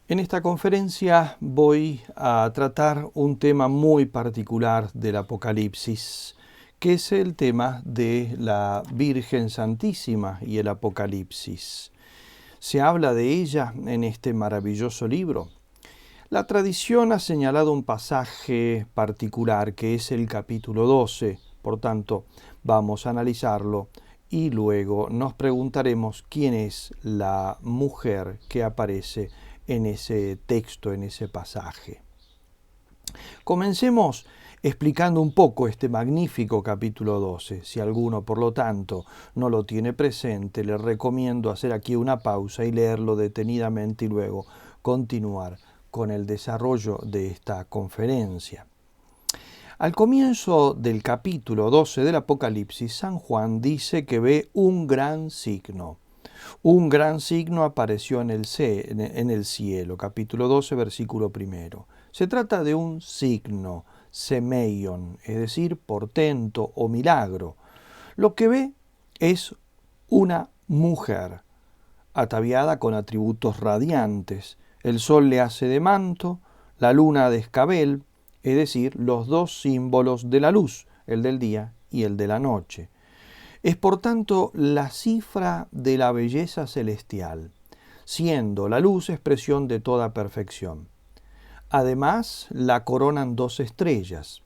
En esta conferencia voy a tratar un tema muy particular del Apocalipsis, que es el tema de la Virgen Santísima y el Apocalipsis. Se habla de ella en este maravilloso libro. La tradición ha señalado un pasaje particular que es el capítulo 12, por tanto vamos a analizarlo y luego nos preguntaremos quién es la mujer que aparece en ese texto, en ese pasaje. Comencemos explicando un poco este magnífico capítulo 12. Si alguno, por lo tanto, no lo tiene presente, le recomiendo hacer aquí una pausa y leerlo detenidamente y luego continuar con el desarrollo de esta conferencia. Al comienzo del capítulo 12 del Apocalipsis, San Juan dice que ve un gran signo. Un gran signo apareció en el cielo, capítulo 12, versículo 1. Se trata de un signo, semeion, es decir, portento o milagro. Lo que ve es una mujer, ataviada con atributos radiantes. El sol le hace de manto, la luna de escabel, es decir, los dos símbolos de la luz, el del día y el de la noche. Es por tanto la cifra de la belleza celestial, siendo la luz expresión de toda perfección. Además, la coronan dos estrellas.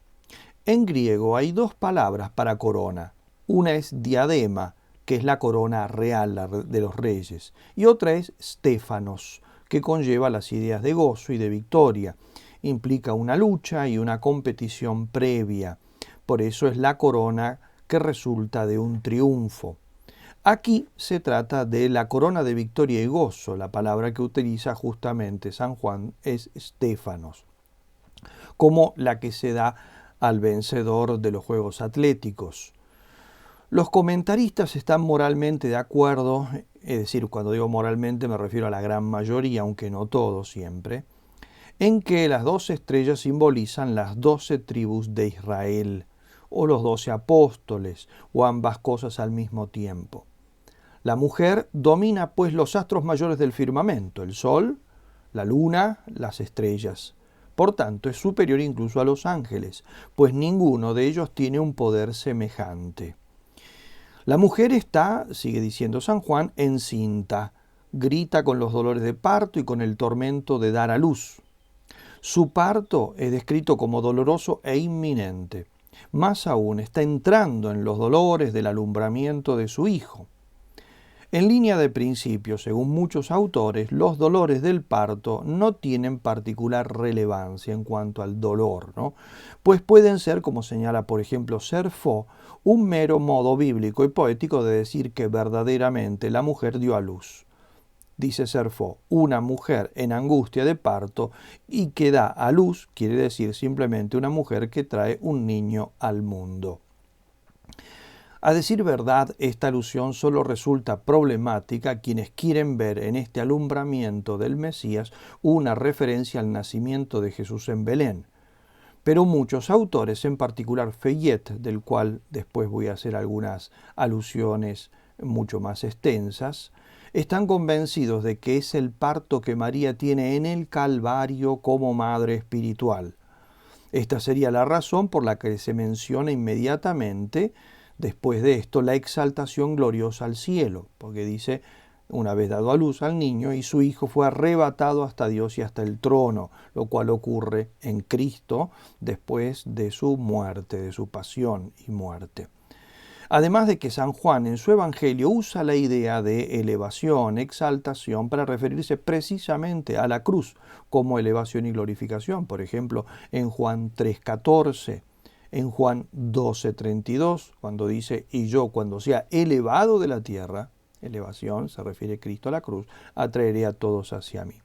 En griego hay dos palabras para corona. Una es diadema, que es la corona real de los reyes, y otra es stéfanos, que conlleva las ideas de gozo y de victoria. Implica una lucha y una competición previa. Por eso es la corona que resulta de un triunfo. Aquí se trata de la corona de victoria y gozo. La palabra que utiliza justamente San Juan es stéfanos, como la que se da al vencedor de los Juegos Atléticos. Los comentaristas están moralmente de acuerdo, es decir, cuando digo moralmente me refiero a la gran mayoría, aunque no todos siempre, en que las 12 estrellas simbolizan las 12 tribus de Israel, o los 12 apóstoles, o ambas cosas al mismo tiempo. La mujer domina pues los astros mayores del firmamento, el sol, la luna, las estrellas. Por tanto, es superior incluso a los ángeles, pues ninguno de ellos tiene un poder semejante. La mujer está, sigue diciendo San Juan, encinta, grita con los dolores de parto y con el tormento de dar a luz. Su parto es descrito como doloroso e inminente. Más aún, está entrando en los dolores del alumbramiento de su hijo. En línea de principio, según muchos autores, los dolores del parto no tienen particular relevancia en cuanto al dolor, ¿no? Pues pueden ser, como señala por ejemplo Cerfó, un mero modo bíblico y poético de decir que verdaderamente la mujer dio a luz. Dice Cerfó, una mujer en angustia de parto y que da a luz, quiere decir simplemente una mujer que trae un niño al mundo. A decir verdad, esta alusión solo resulta problemática a quienes quieren ver en este alumbramiento del Mesías una referencia al nacimiento de Jesús en Belén. Pero muchos autores, en particular Fayet, del cual después voy a hacer algunas alusiones mucho más extensas, están convencidos de que es el parto que María tiene en el Calvario como madre espiritual. Esta sería la razón por la que se menciona inmediatamente, después de esto, la exaltación gloriosa al cielo, porque dice, una vez dado a luz al niño, y su hijo fue arrebatado hasta Dios y hasta el trono, lo cual ocurre en Cristo después de su muerte, de su pasión y muerte. Además de que San Juan en su Evangelio usa la idea de elevación, exaltación, para referirse precisamente a la cruz como elevación y glorificación. Por ejemplo, en Juan 3:14, en Juan 12:32, cuando dice, y yo cuando sea elevado de la tierra, elevación, se refiere Cristo a la cruz, atraeré a todos hacia mí.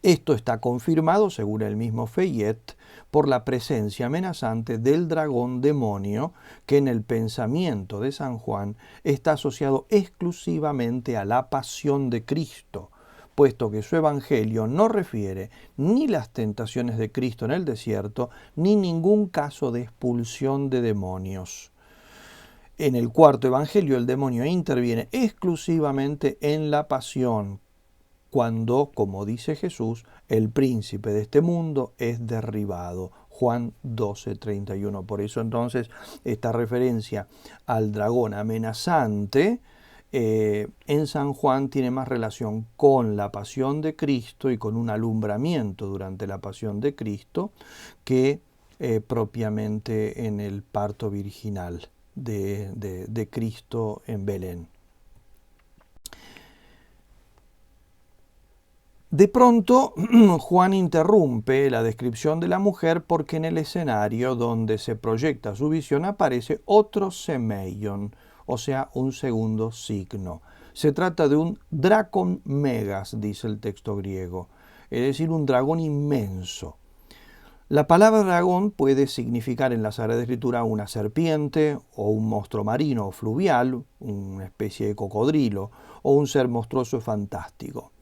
Esto está confirmado, según el mismo Fayet, por la presencia amenazante del dragón demonio que en el pensamiento de San Juan está asociado exclusivamente a la pasión de Cristo, puesto que su evangelio no refiere ni las tentaciones de Cristo en el desierto, ni ningún caso de expulsión de demonios. En el cuarto evangelio el demonio interviene exclusivamente en la pasión, cuando, como dice Jesús, el príncipe de este mundo es derribado. Juan 12:31. Por eso entonces esta referencia al dragón amenazante en San Juan tiene más relación con la pasión de Cristo y con un alumbramiento durante la pasión de Cristo que propiamente en el parto virginal de Cristo en Belén. De pronto, Juan interrumpe la descripción de la mujer porque en el escenario donde se proyecta su visión aparece otro semeion, o sea, un segundo signo. Se trata de un dracon megas, dice el texto griego, es decir, un dragón inmenso. La palabra dragón puede significar en la Sagrada Escritura una serpiente o un monstruo marino o fluvial, una especie de cocodrilo o un ser monstruoso y fantástico.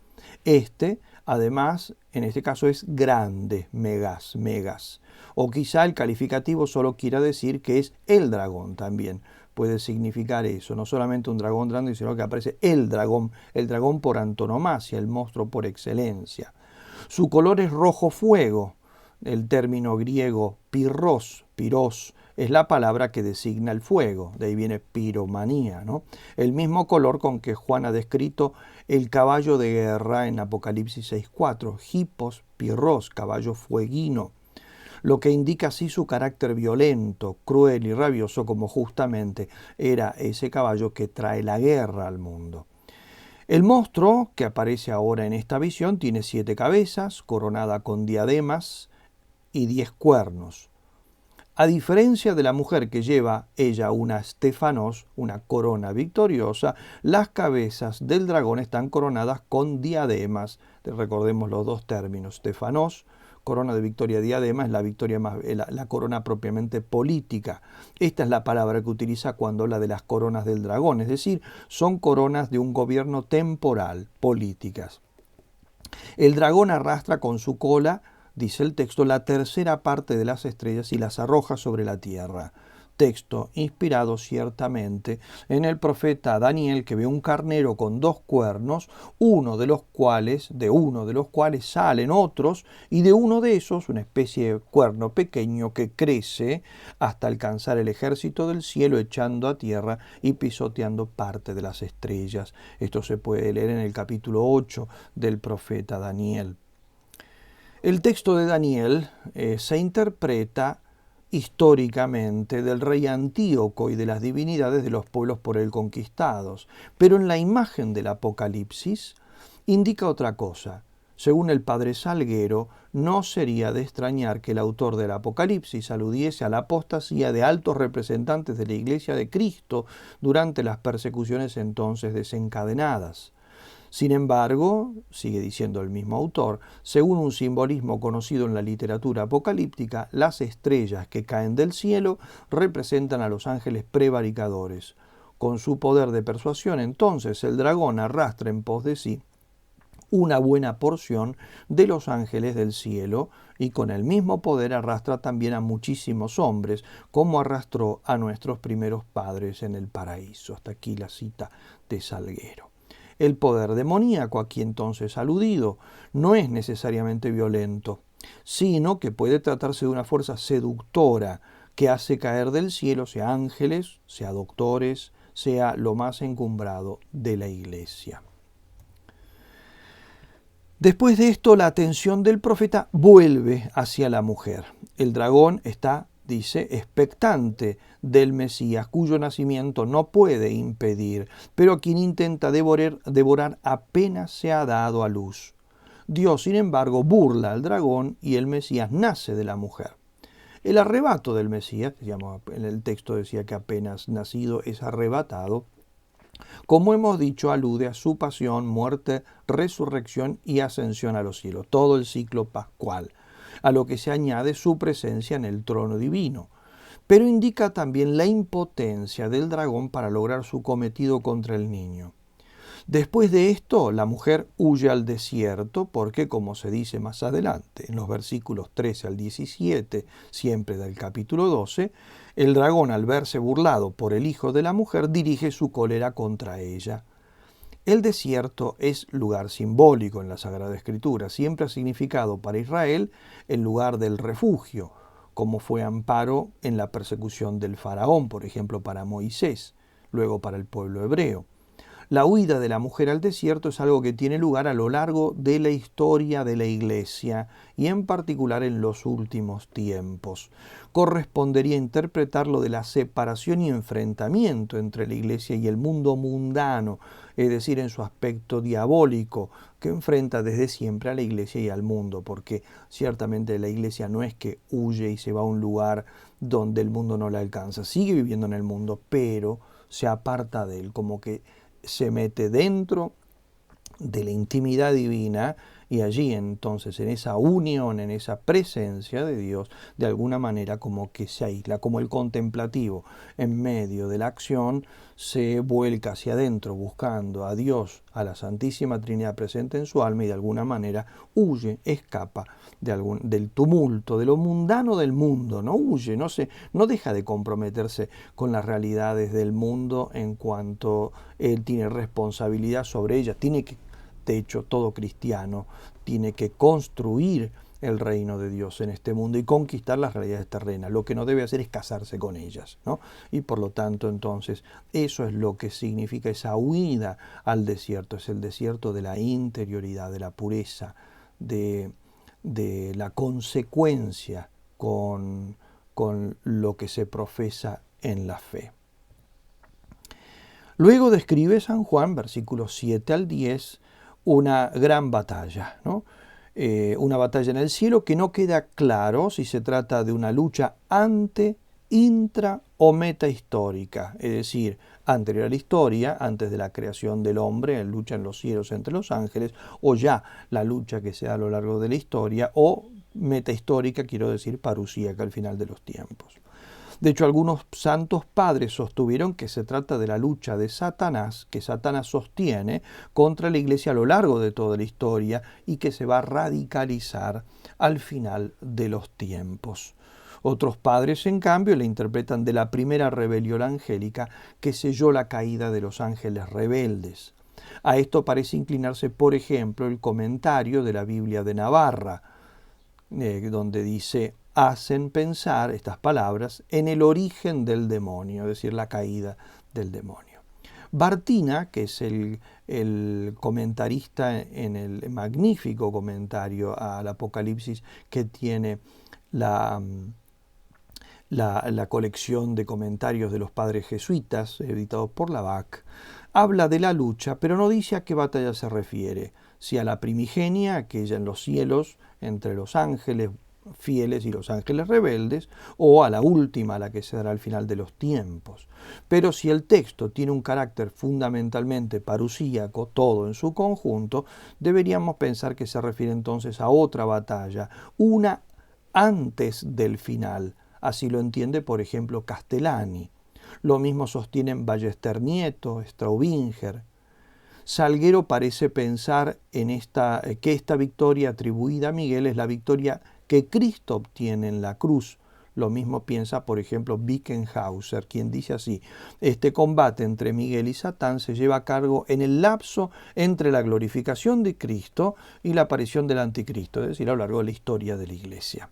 Además, en este caso es grande, megas. O quizá el calificativo solo quiera decir que es el dragón también. Puede significar eso, no solamente un dragón grande, sino que aparece el dragón por antonomasia, el monstruo por excelencia. Su color es rojo fuego. El término griego pirós, es la palabra que designa el fuego, de ahí viene piromanía, ¿no? El mismo color con que Juan ha descrito el caballo de guerra en Apocalipsis 6:4, hippos, pirros, caballo fueguino, lo que indica así su carácter violento, cruel y rabioso, como justamente era ese caballo que trae la guerra al mundo. El monstruo que aparece ahora en esta visión tiene 7 cabezas, coronada con diademas y 10 cuernos. A diferencia de la mujer que lleva ella una Stefanos, una corona victoriosa, las cabezas del dragón están coronadas con diademas. Recordemos los dos términos, Stefanos, corona de victoria, diadema, es la victoria la corona propiamente política. Esta es la palabra que utiliza cuando habla de las coronas del dragón, es decir, son coronas de un gobierno temporal, políticas. El dragón arrastra con su cola, dice el texto, la tercera parte de las estrellas y las arroja sobre la tierra. Texto inspirado ciertamente en el profeta Daniel, que ve un carnero con 2 cuernos, de uno de los cuales salen otros, y de uno de esos, una especie de cuerno pequeño que crece hasta alcanzar el ejército del cielo, echando a tierra y pisoteando parte de las estrellas. Esto se puede leer en el capítulo 8 del profeta Daniel. El texto de Daniel se interpreta históricamente del rey Antíoco y de las divinidades de los pueblos por él conquistados, pero en la imagen del Apocalipsis indica otra cosa. Según el padre Salguero, no sería de extrañar que el autor del Apocalipsis aludiese a la apostasía de altos representantes de la Iglesia de Cristo durante las persecuciones entonces desencadenadas. Sin embargo, sigue diciendo el mismo autor, según un simbolismo conocido en la literatura apocalíptica, las estrellas que caen del cielo representan a los ángeles prevaricadores. Con su poder de persuasión, entonces, el dragón arrastra en pos de sí una buena porción de los ángeles del cielo y con el mismo poder arrastra también a muchísimos hombres, como arrastró a nuestros primeros padres en el paraíso. Hasta aquí la cita de Salguero. El poder demoníaco aquí entonces aludido no es necesariamente violento, sino que puede tratarse de una fuerza seductora que hace caer del cielo, sea ángeles, sea doctores, sea lo más encumbrado de la iglesia. Después de esto, la atención del profeta vuelve hacia la mujer. El dragón está, dice, expectante del Mesías, cuyo nacimiento no puede impedir, pero a quien intenta devorar apenas se ha dado a luz. Dios, sin embargo, burla al dragón y el Mesías nace de la mujer. El arrebato del Mesías, en el texto decía que apenas nacido es arrebatado, como hemos dicho, alude a su pasión, muerte, resurrección y ascensión a los cielos, todo el ciclo pascual, a lo que se añade su presencia en el trono divino. Pero indica también la impotencia del dragón para lograr su cometido contra el niño. Después de esto, la mujer huye al desierto porque, como se dice más adelante, en los versículos 13 al 17, siempre del capítulo 12, el dragón, al verse burlado por el hijo de la mujer, dirige su cólera contra ella. El desierto es lugar simbólico en la Sagrada Escritura. Siempre ha significado para Israel el lugar del refugio, como fue amparo en la persecución del faraón, por ejemplo, para Moisés, luego para el pueblo hebreo. La huida de la mujer al desierto es algo que tiene lugar a lo largo de la historia de la Iglesia y en particular en los últimos tiempos. Correspondería interpretarlo de la separación y enfrentamiento entre la Iglesia y el mundo mundano, es decir, en su aspecto diabólico, que enfrenta desde siempre a la Iglesia y al mundo, porque ciertamente la Iglesia no es que huye y se va a un lugar donde el mundo no la alcanza, sigue viviendo en el mundo, pero se aparta de él, como que se mete dentro de la intimidad divina y allí entonces en esa unión, en esa presencia de Dios, de alguna manera como que se aísla, como el contemplativo en medio de la acción se vuelca hacia adentro buscando a Dios, a la Santísima Trinidad presente en su alma y de alguna manera huye, escapa del tumulto, de lo mundano del mundo, no huye, no deja de comprometerse con las realidades del mundo en cuanto él tiene responsabilidad sobre ellas, tiene que, de hecho, todo cristiano tiene que construir el reino de Dios en este mundo y conquistar las realidades terrenas. Lo que no debe hacer es casarse con ellas, ¿no? Y por lo tanto, entonces, eso es lo que significa esa huida al desierto. Es el desierto de la interioridad, de la pureza, de la consecuencia con lo que se profesa en la fe. Luego describe San Juan, versículos 7 al 10, una gran batalla, ¿no? Una batalla en el cielo que no queda claro si se trata de una lucha intra o metahistórica, es decir, anterior a la historia, antes de la creación del hombre, lucha en los cielos entre los ángeles, o ya la lucha que se da a lo largo de la historia, o metahistórica, quiero decir, parusíaca al final de los tiempos. De hecho, algunos santos padres sostuvieron que se trata de la lucha de Satanás, que Satanás sostiene contra la Iglesia a lo largo de toda la historia y que se va a radicalizar al final de los tiempos. Otros padres, en cambio, la interpretan de la primera rebelión angélica que selló la caída de los ángeles rebeldes. A esto parece inclinarse, por ejemplo, el comentario de la Biblia de Navarra, donde dice: hacen pensar estas palabras en el origen del demonio, es decir, la caída del demonio. Bartina, que es el comentarista en el magnífico comentario al Apocalipsis que tiene la colección de comentarios de los padres jesuitas, editados por Lavac, habla de la lucha, pero no dice a qué batalla se refiere, si a la primigenia, aquella en los cielos, entre los ángeles fieles y los ángeles rebeldes, o a la última, a la que se dará al final de los tiempos. Pero si el texto tiene un carácter fundamentalmente parusíaco, todo en su conjunto, deberíamos pensar que se refiere entonces a otra batalla, una antes del final. Así lo entiende, por ejemplo, Castellani. Lo mismo sostienen Ballester Nieto, Straubinger. Salguero parece pensar en que esta victoria atribuida a Miguel es la victoria que Cristo obtiene en la cruz. Lo mismo piensa, por ejemplo, Wickenhauser, quien dice así: este combate entre Miguel y Satán se lleva a cabo en el lapso entre la glorificación de Cristo y la aparición del anticristo, es decir, a lo largo de la historia de la Iglesia.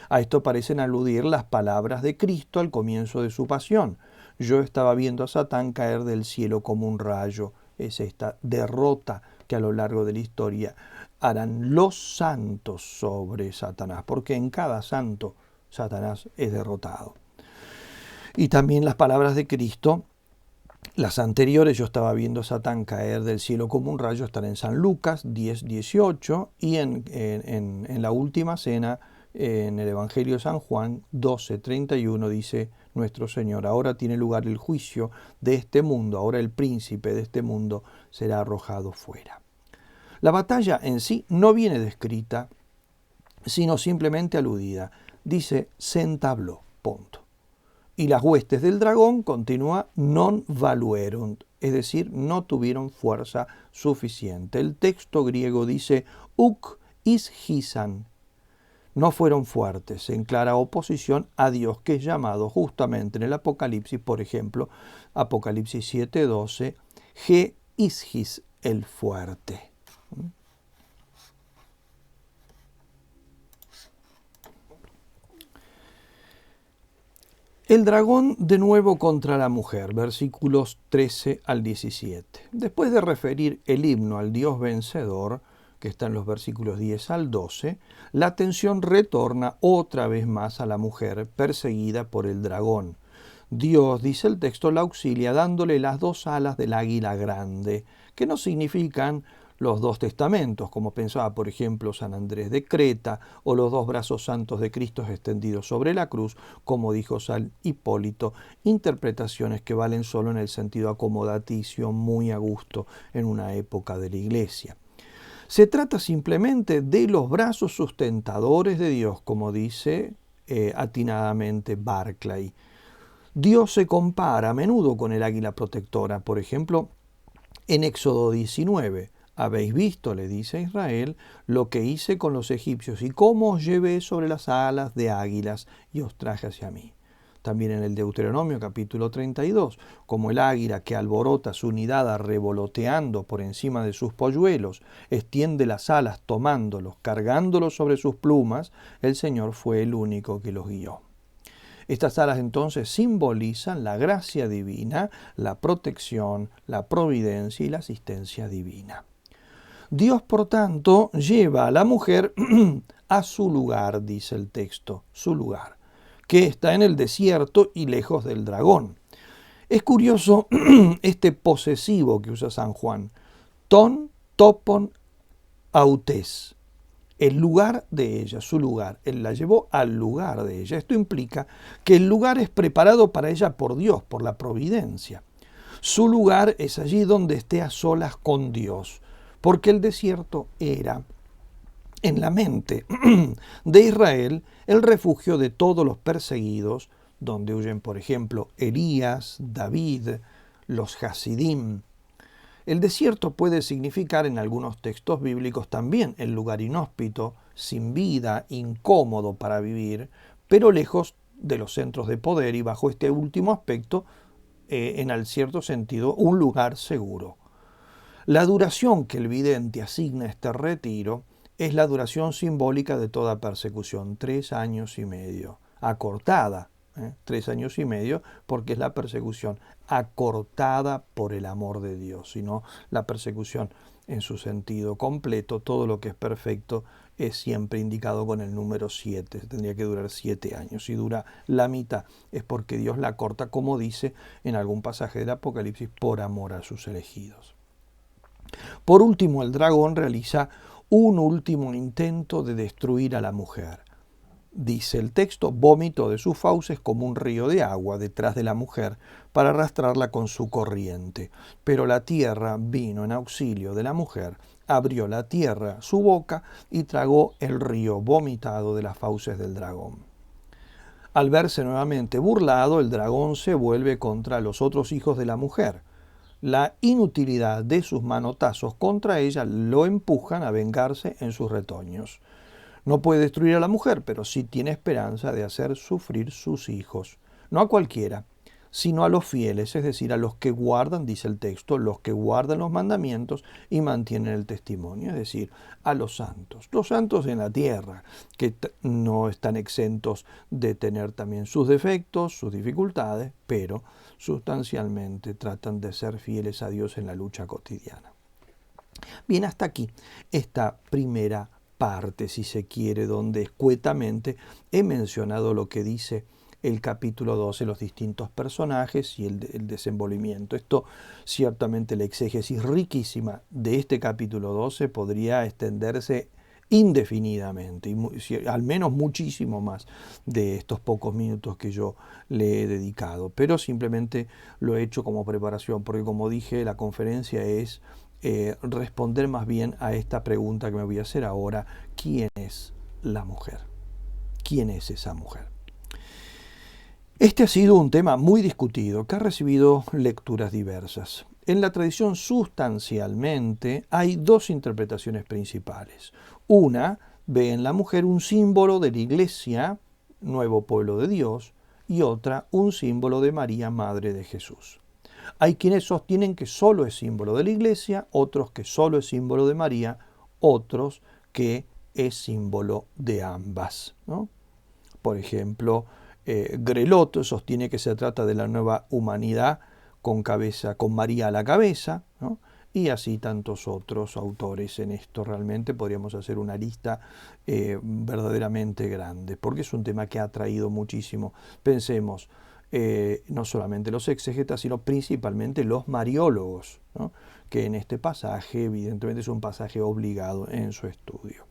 A esto parecen aludir las palabras de Cristo al comienzo de su pasión: yo estaba viendo a Satán caer del cielo como un rayo. Es esta derrota que a lo largo de la historia harán los santos sobre Satanás, porque en cada santo Satanás es derrotado. Y también las palabras de Cristo, las anteriores: yo estaba viendo a Satán caer del cielo como un rayo, están en San Lucas 10:18, y en la última cena, en el Evangelio de San Juan 12:31, dice nuestro Señor: ahora tiene lugar el juicio de este mundo, ahora el príncipe de este mundo será arrojado fuera. La batalla en sí no viene descrita, sino simplemente aludida. Dice: se entabló, punto. Y las huestes del dragón, continúa, non valuerunt, es decir, no tuvieron fuerza suficiente. El texto griego dice uk ischisan, no fueron fuertes, en clara oposición a Dios, que es llamado justamente en el Apocalipsis, por ejemplo, Apocalipsis 7:12, Ge ischis, el fuerte. El dragón de nuevo contra la mujer, versículos 13 al 17. Después de referir el himno al Dios vencedor, que está en los versículos 10 al 12, la atención retorna otra vez más a la mujer perseguida por el dragón. Dios, dice el texto, la auxilia dándole las dos alas del águila grande, que no significan los dos testamentos, como pensaba, por ejemplo, San Andrés de Creta, o los dos brazos santos de Cristo extendidos sobre la cruz, como dijo San Hipólito, interpretaciones que valen solo en el sentido acomodaticio, muy a gusto en una época de la Iglesia. Se trata simplemente de los brazos sustentadores de Dios, como dice atinadamente Barclay. Dios se compara a menudo con el águila protectora, por ejemplo, en Éxodo 19. Habéis visto, le dice a Israel, lo que hice con los egipcios y cómo os llevé sobre las alas de águilas y os traje hacia mí. También en el Deuteronomio capítulo 32, como el águila que alborota su nidada revoloteando por encima de sus polluelos, extiende las alas tomándolos, cargándolos sobre sus plumas, el Señor fue el único que los guió. Estas alas entonces simbolizan la gracia divina, la protección, la providencia y la asistencia divina. Dios, por tanto, lleva a la mujer a su lugar, dice el texto, su lugar, que está en el desierto y lejos del dragón. Es curioso este posesivo que usa San Juan, ton, topon, autes, el lugar de ella, su lugar. Él la llevó al lugar de ella. Esto implica que el lugar es preparado para ella por Dios, por la providencia. Su lugar es allí donde esté a solas con Dios, porque el desierto era, en la mente de Israel, el refugio de todos los perseguidos, donde huyen, por ejemplo, Elías, David, los Hasidim. El desierto puede significar en algunos textos bíblicos también el lugar inhóspito, sin vida, incómodo para vivir, pero lejos de los centros de poder y bajo este último aspecto, en el cierto sentido, un lugar seguro. La duración que el vidente asigna a este retiro es la duración simbólica de toda persecución, 3 años y medio, acortada, 3 años y medio, porque es la persecución acortada por el amor de Dios, sino la persecución en su sentido completo, todo lo que es perfecto es siempre indicado con el número 7, tendría que durar 7 años. Si dura la mitad es porque Dios la corta, como dice en algún pasaje del Apocalipsis, por amor a sus elegidos. Por último, el dragón realiza un último intento de destruir a la mujer. Dice el texto, vomitó de sus fauces como un río de agua detrás de la mujer para arrastrarla con su corriente. Pero la tierra vino en auxilio de la mujer, abrió la tierra su boca y tragó el río vomitado de las fauces del dragón. Al verse nuevamente burlado, el dragón se vuelve contra los otros hijos de la mujer. La inutilidad de sus manotazos contra ella lo empujan a vengarse en sus retoños. No puede destruir a la mujer, pero sí tiene esperanza de hacer sufrir sus hijos. No a cualquiera, sino a los fieles, es decir, a los que guardan, dice el texto, los que guardan los mandamientos y mantienen el testimonio, es decir, a los santos en la tierra, que no están exentos de tener también sus defectos, sus dificultades, pero sustancialmente tratan de ser fieles a Dios en la lucha cotidiana. Bien, hasta aquí esta primera parte, si se quiere, donde escuetamente he mencionado lo que dice el capítulo 12, los distintos personajes y el desenvolvimiento. Esto ciertamente, la exégesis riquísima de este capítulo 12 podría extenderse indefinidamente, y al menos muchísimo más de estos pocos minutos que yo le he dedicado, pero simplemente lo he hecho como preparación, porque como dije, la conferencia es responder más bien a esta pregunta que me voy a hacer ahora: ¿quién es la mujer? ¿Quién es esa mujer? Este ha sido un tema muy discutido, que ha recibido lecturas diversas. En la tradición, sustancialmente, hay dos interpretaciones principales. Una ve en la mujer un símbolo de la Iglesia, nuevo pueblo de Dios, y otra un símbolo de María, Madre de Jesús. Hay quienes sostienen que solo es símbolo de la Iglesia, otros que solo es símbolo de María, otros que es símbolo de ambas, ¿no? Por ejemplo, Grelot sostiene que se trata de la nueva humanidad con María a la cabeza, ¿no? Y así tantos otros autores en esto. Realmente podríamos hacer una lista verdaderamente grande, porque es un tema que ha atraído muchísimo. Pensemos, no solamente los exégetas, sino principalmente los mariólogos, ¿no? Que en este pasaje, evidentemente, es un pasaje obligado en su estudio.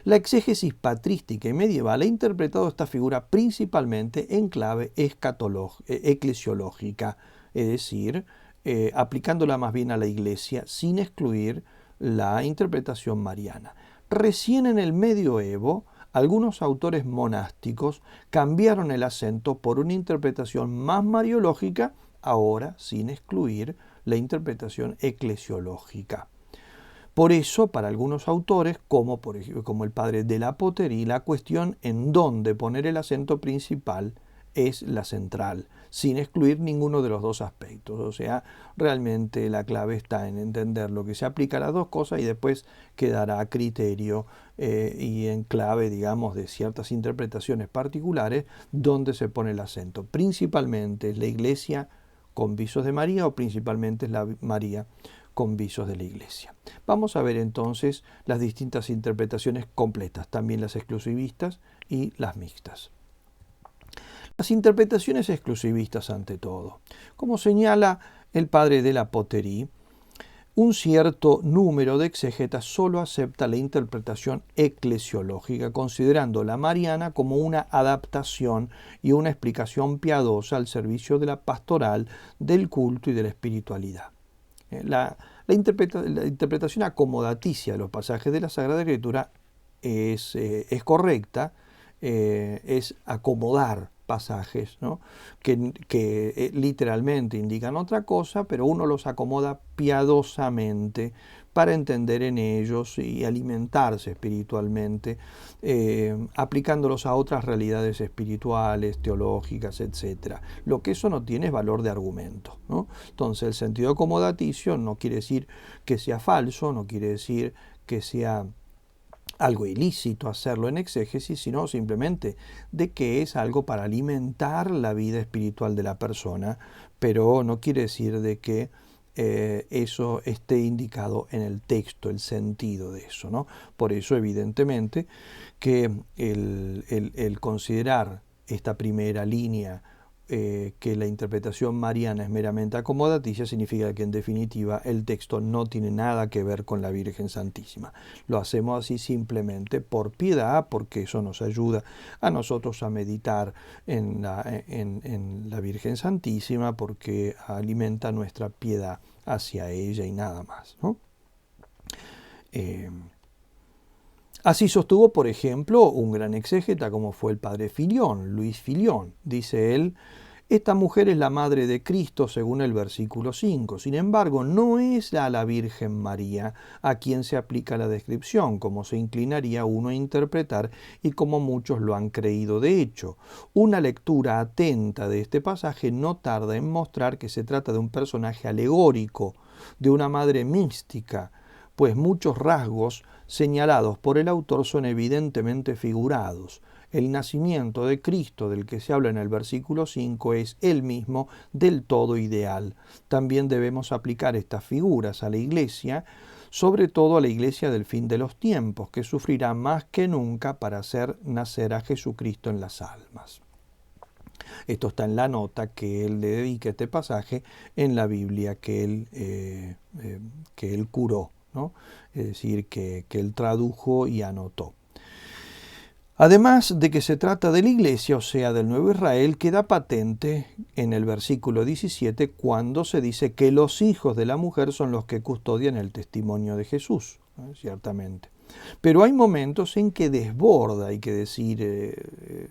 La exégesis patrística y medieval ha interpretado esta figura principalmente en clave eclesiológica, es decir, aplicándola más bien a la Iglesia sin excluir la interpretación mariana. Recién en el medioevo, algunos autores monásticos cambiaron el acento por una interpretación más mariológica, ahora sin excluir la interpretación eclesiológica. Por eso, para algunos autores, como el padre de la Poterie, la cuestión en dónde poner el acento principal es la central, sin excluir ninguno de los dos aspectos. O sea, realmente la clave está en entender lo que se aplica a las dos cosas y después quedará a criterio y en clave, digamos, de ciertas interpretaciones particulares donde se pone el acento. Principalmente es la Iglesia con visos de María o principalmente es la María con visos de la Iglesia. Vamos a ver entonces las distintas interpretaciones completas, también las exclusivistas y las mixtas. Las interpretaciones exclusivistas ante todo. Como señala el padre de la Poterie, un cierto número de exégetas solo acepta la interpretación eclesiológica, considerando la mariana como una adaptación y una explicación piadosa al servicio de la pastoral, del culto y de la espiritualidad. La interpretación acomodaticia de los pasajes de la Sagrada Escritura es correcta, es acomodar pasajes, ¿no? que literalmente indican otra cosa, pero uno los acomoda piadosamente para entender en ellos y alimentarse espiritualmente, aplicándolos a otras realidades espirituales, teológicas, etc. Lo que eso no tiene es valor de argumento, ¿no? Entonces el sentido acomodaticio no quiere decir que sea falso, no quiere decir que sea algo ilícito hacerlo en exégesis, sino simplemente de que es algo para alimentar la vida espiritual de la persona, pero no quiere decir de que eso esté indicado en el texto, el sentido de eso, ¿no? Por eso, evidentemente, que el considerar esta primera línea que la interpretación mariana es meramente acomodaticia significa que en definitiva el texto no tiene nada que ver con la Virgen Santísima. Lo hacemos así simplemente por piedad, porque eso nos ayuda a nosotros a meditar en la Virgen Santísima, porque alimenta nuestra piedad hacia ella y nada más, ¿no? Así sostuvo, por ejemplo, un gran exégeta como fue el padre Filión, Luis Filión. Dice él: esta mujer es la madre de Cristo según el versículo 5. Sin embargo, no es a la Virgen María a quien se aplica la descripción, como se inclinaría uno a interpretar y como muchos lo han creído. De hecho, una lectura atenta de este pasaje no tarda en mostrar que se trata de un personaje alegórico, de una madre mística, pues muchos rasgos señalados por el autor son evidentemente figurados. El nacimiento de Cristo del que se habla en el versículo 5 es el mismo del todo ideal. También debemos aplicar estas figuras a la Iglesia, sobre todo a la Iglesia del fin de los tiempos, que sufrirá más que nunca para hacer nacer a Jesucristo en las almas. Esto está en la nota que él le dedica a este pasaje en la Biblia que él curó, ¿no? Es decir, que él tradujo y anotó. Además de que se trata de la Iglesia, o sea, del Nuevo Israel, queda patente en el versículo 17 cuando se dice que los hijos de la mujer son los que custodian el testimonio de Jesús, ¿no? Ciertamente. Pero hay momentos en que desborda, hay que decir,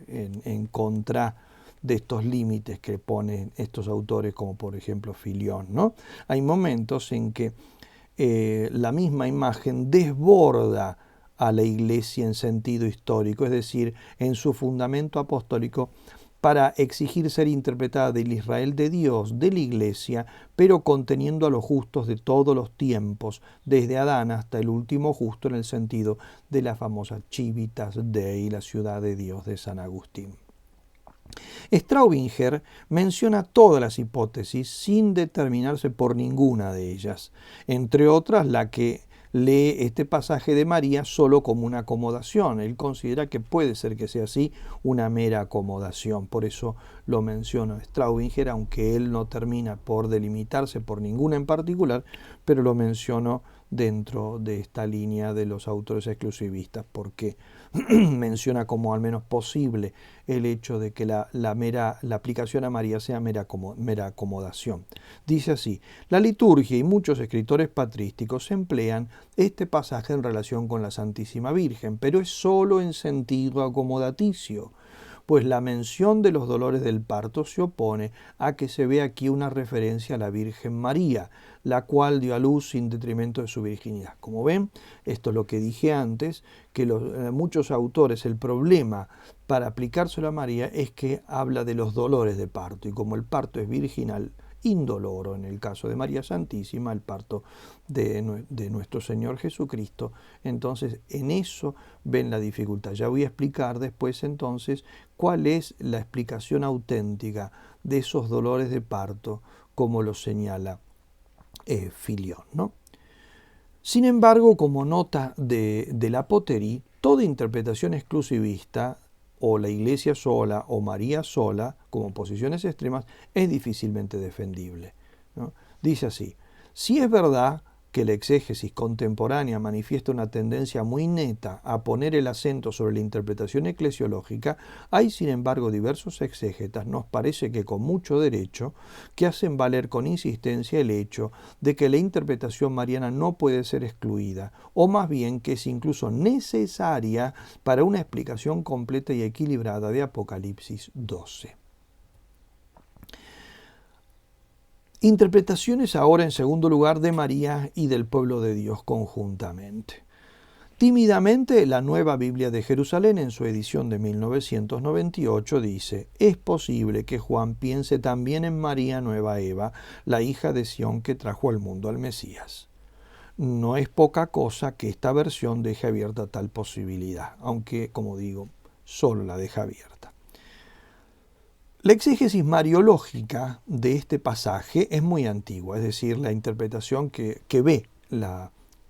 en contra de estos límites que ponen estos autores, como por ejemplo Filión, ¿no? Hay momentos en que la misma imagen desborda a la Iglesia en sentido histórico, es decir, en su fundamento apostólico, para exigir ser interpretada del Israel de Dios, de la Iglesia, pero conteniendo a los justos de todos los tiempos, desde Adán hasta el último justo, en el sentido de la famosa Civitas Dei, la ciudad de Dios de San Agustín. Straubinger menciona todas las hipótesis sin determinarse por ninguna de ellas, entre otras la que lee este pasaje de María solo como una acomodación. Él considera que puede ser que sea así, una mera acomodación. Por eso lo menciona Straubinger, aunque él no termina por delimitarse por ninguna en particular, pero lo menciono dentro de esta línea de los autores exclusivistas, porque menciona como al menos posible el hecho de que la aplicación a María sea mera acomodación. Dice así: la liturgia y muchos escritores patrísticos emplean este pasaje en relación con la Santísima Virgen, pero es solo en sentido acomodaticio, pues la mención de los dolores del parto se opone a que se vea aquí una referencia a la Virgen María, la cual dio a luz sin detrimento de su virginidad. Como ven, esto es lo que dije antes, que muchos autores, el problema para aplicárselo a María es que habla de los dolores de parto, y como el parto es virginal, indoloro, en el caso de María Santísima, el parto de nuestro Señor Jesucristo, entonces en eso ven la dificultad. Ya voy a explicar después entonces cuál es la explicación auténtica de esos dolores de parto, como lo señala Filión, ¿no? Sin embargo, como nota de la Poterie, toda interpretación exclusivista, o la Iglesia sola o María sola, como posiciones extremas, es difícilmente defendible, ¿no? Dice así: si es verdad que la exégesis contemporánea manifiesta una tendencia muy neta a poner el acento sobre la interpretación eclesiológica, hay sin embargo diversos exégetas, nos parece que con mucho derecho, que hacen valer con insistencia el hecho de que la interpretación mariana no puede ser excluida, o más bien que es incluso necesaria para una explicación completa y equilibrada de Apocalipsis 12. Interpretaciones ahora, en segundo lugar, de María y del pueblo de Dios conjuntamente. Tímidamente, la Nueva Biblia de Jerusalén, en su edición de 1998, dice: es posible que Juan piense también en María Nueva Eva, la hija de Sión que trajo al mundo al Mesías. No es poca cosa que esta versión deje abierta tal posibilidad, aunque, como digo, solo la deja abierta. La exégesis mariológica de este pasaje es muy antigua, es decir, la interpretación que ve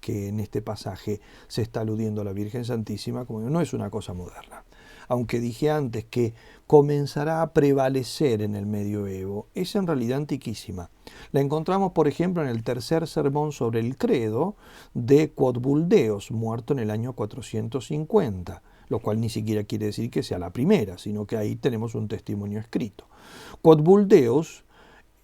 que en este pasaje se está aludiendo a la Virgen Santísima, como no es una cosa moderna. Aunque dije antes que comenzará a prevalecer en el medioevo, es en realidad antiquísima. La encontramos, por ejemplo, en el tercer sermón sobre el credo de Quod Buldeos, muerto en el año 450. Lo cual ni siquiera quiere decir que sea la primera, sino que ahí tenemos un testimonio escrito. Quod Buldeos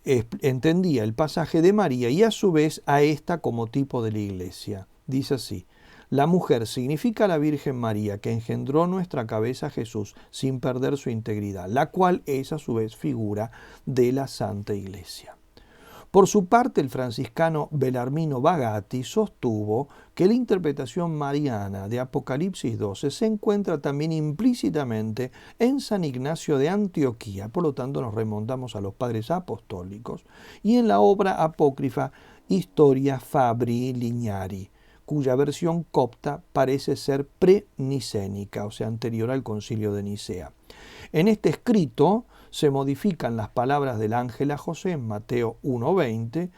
entendía el pasaje de María y a su vez a esta como tipo de la Iglesia. Dice así: la mujer significa la Virgen María que engendró nuestra cabeza Jesús sin perder su integridad, la cual es a su vez figura de la Santa Iglesia. Por su parte, el franciscano Bellarmino Bagatti sostuvo que la interpretación mariana de Apocalipsis 12 se encuentra también implícitamente en San Ignacio de Antioquía, por lo tanto nos remontamos a los padres apostólicos, y en la obra apócrifa Historia Fabri Lignari, cuya versión copta parece ser pre-nicénica, o sea, anterior al concilio de Nicea. En este escrito se modifican las palabras del ángel a José en Mateo 1:20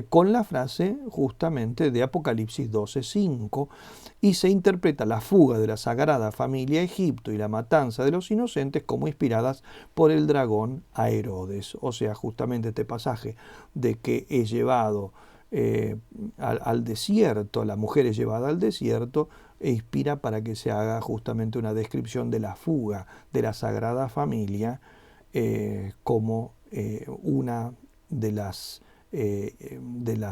con la frase justamente de Apocalipsis 12:5 y se interpreta la fuga de la Sagrada Familia a Egipto y la matanza de los inocentes como inspiradas por el dragón a Herodes. O sea, justamente este pasaje de que es llevado al desierto, la mujer es llevada al desierto, e inspira para que se haga justamente una descripción de la fuga de la Sagrada Familia como una de las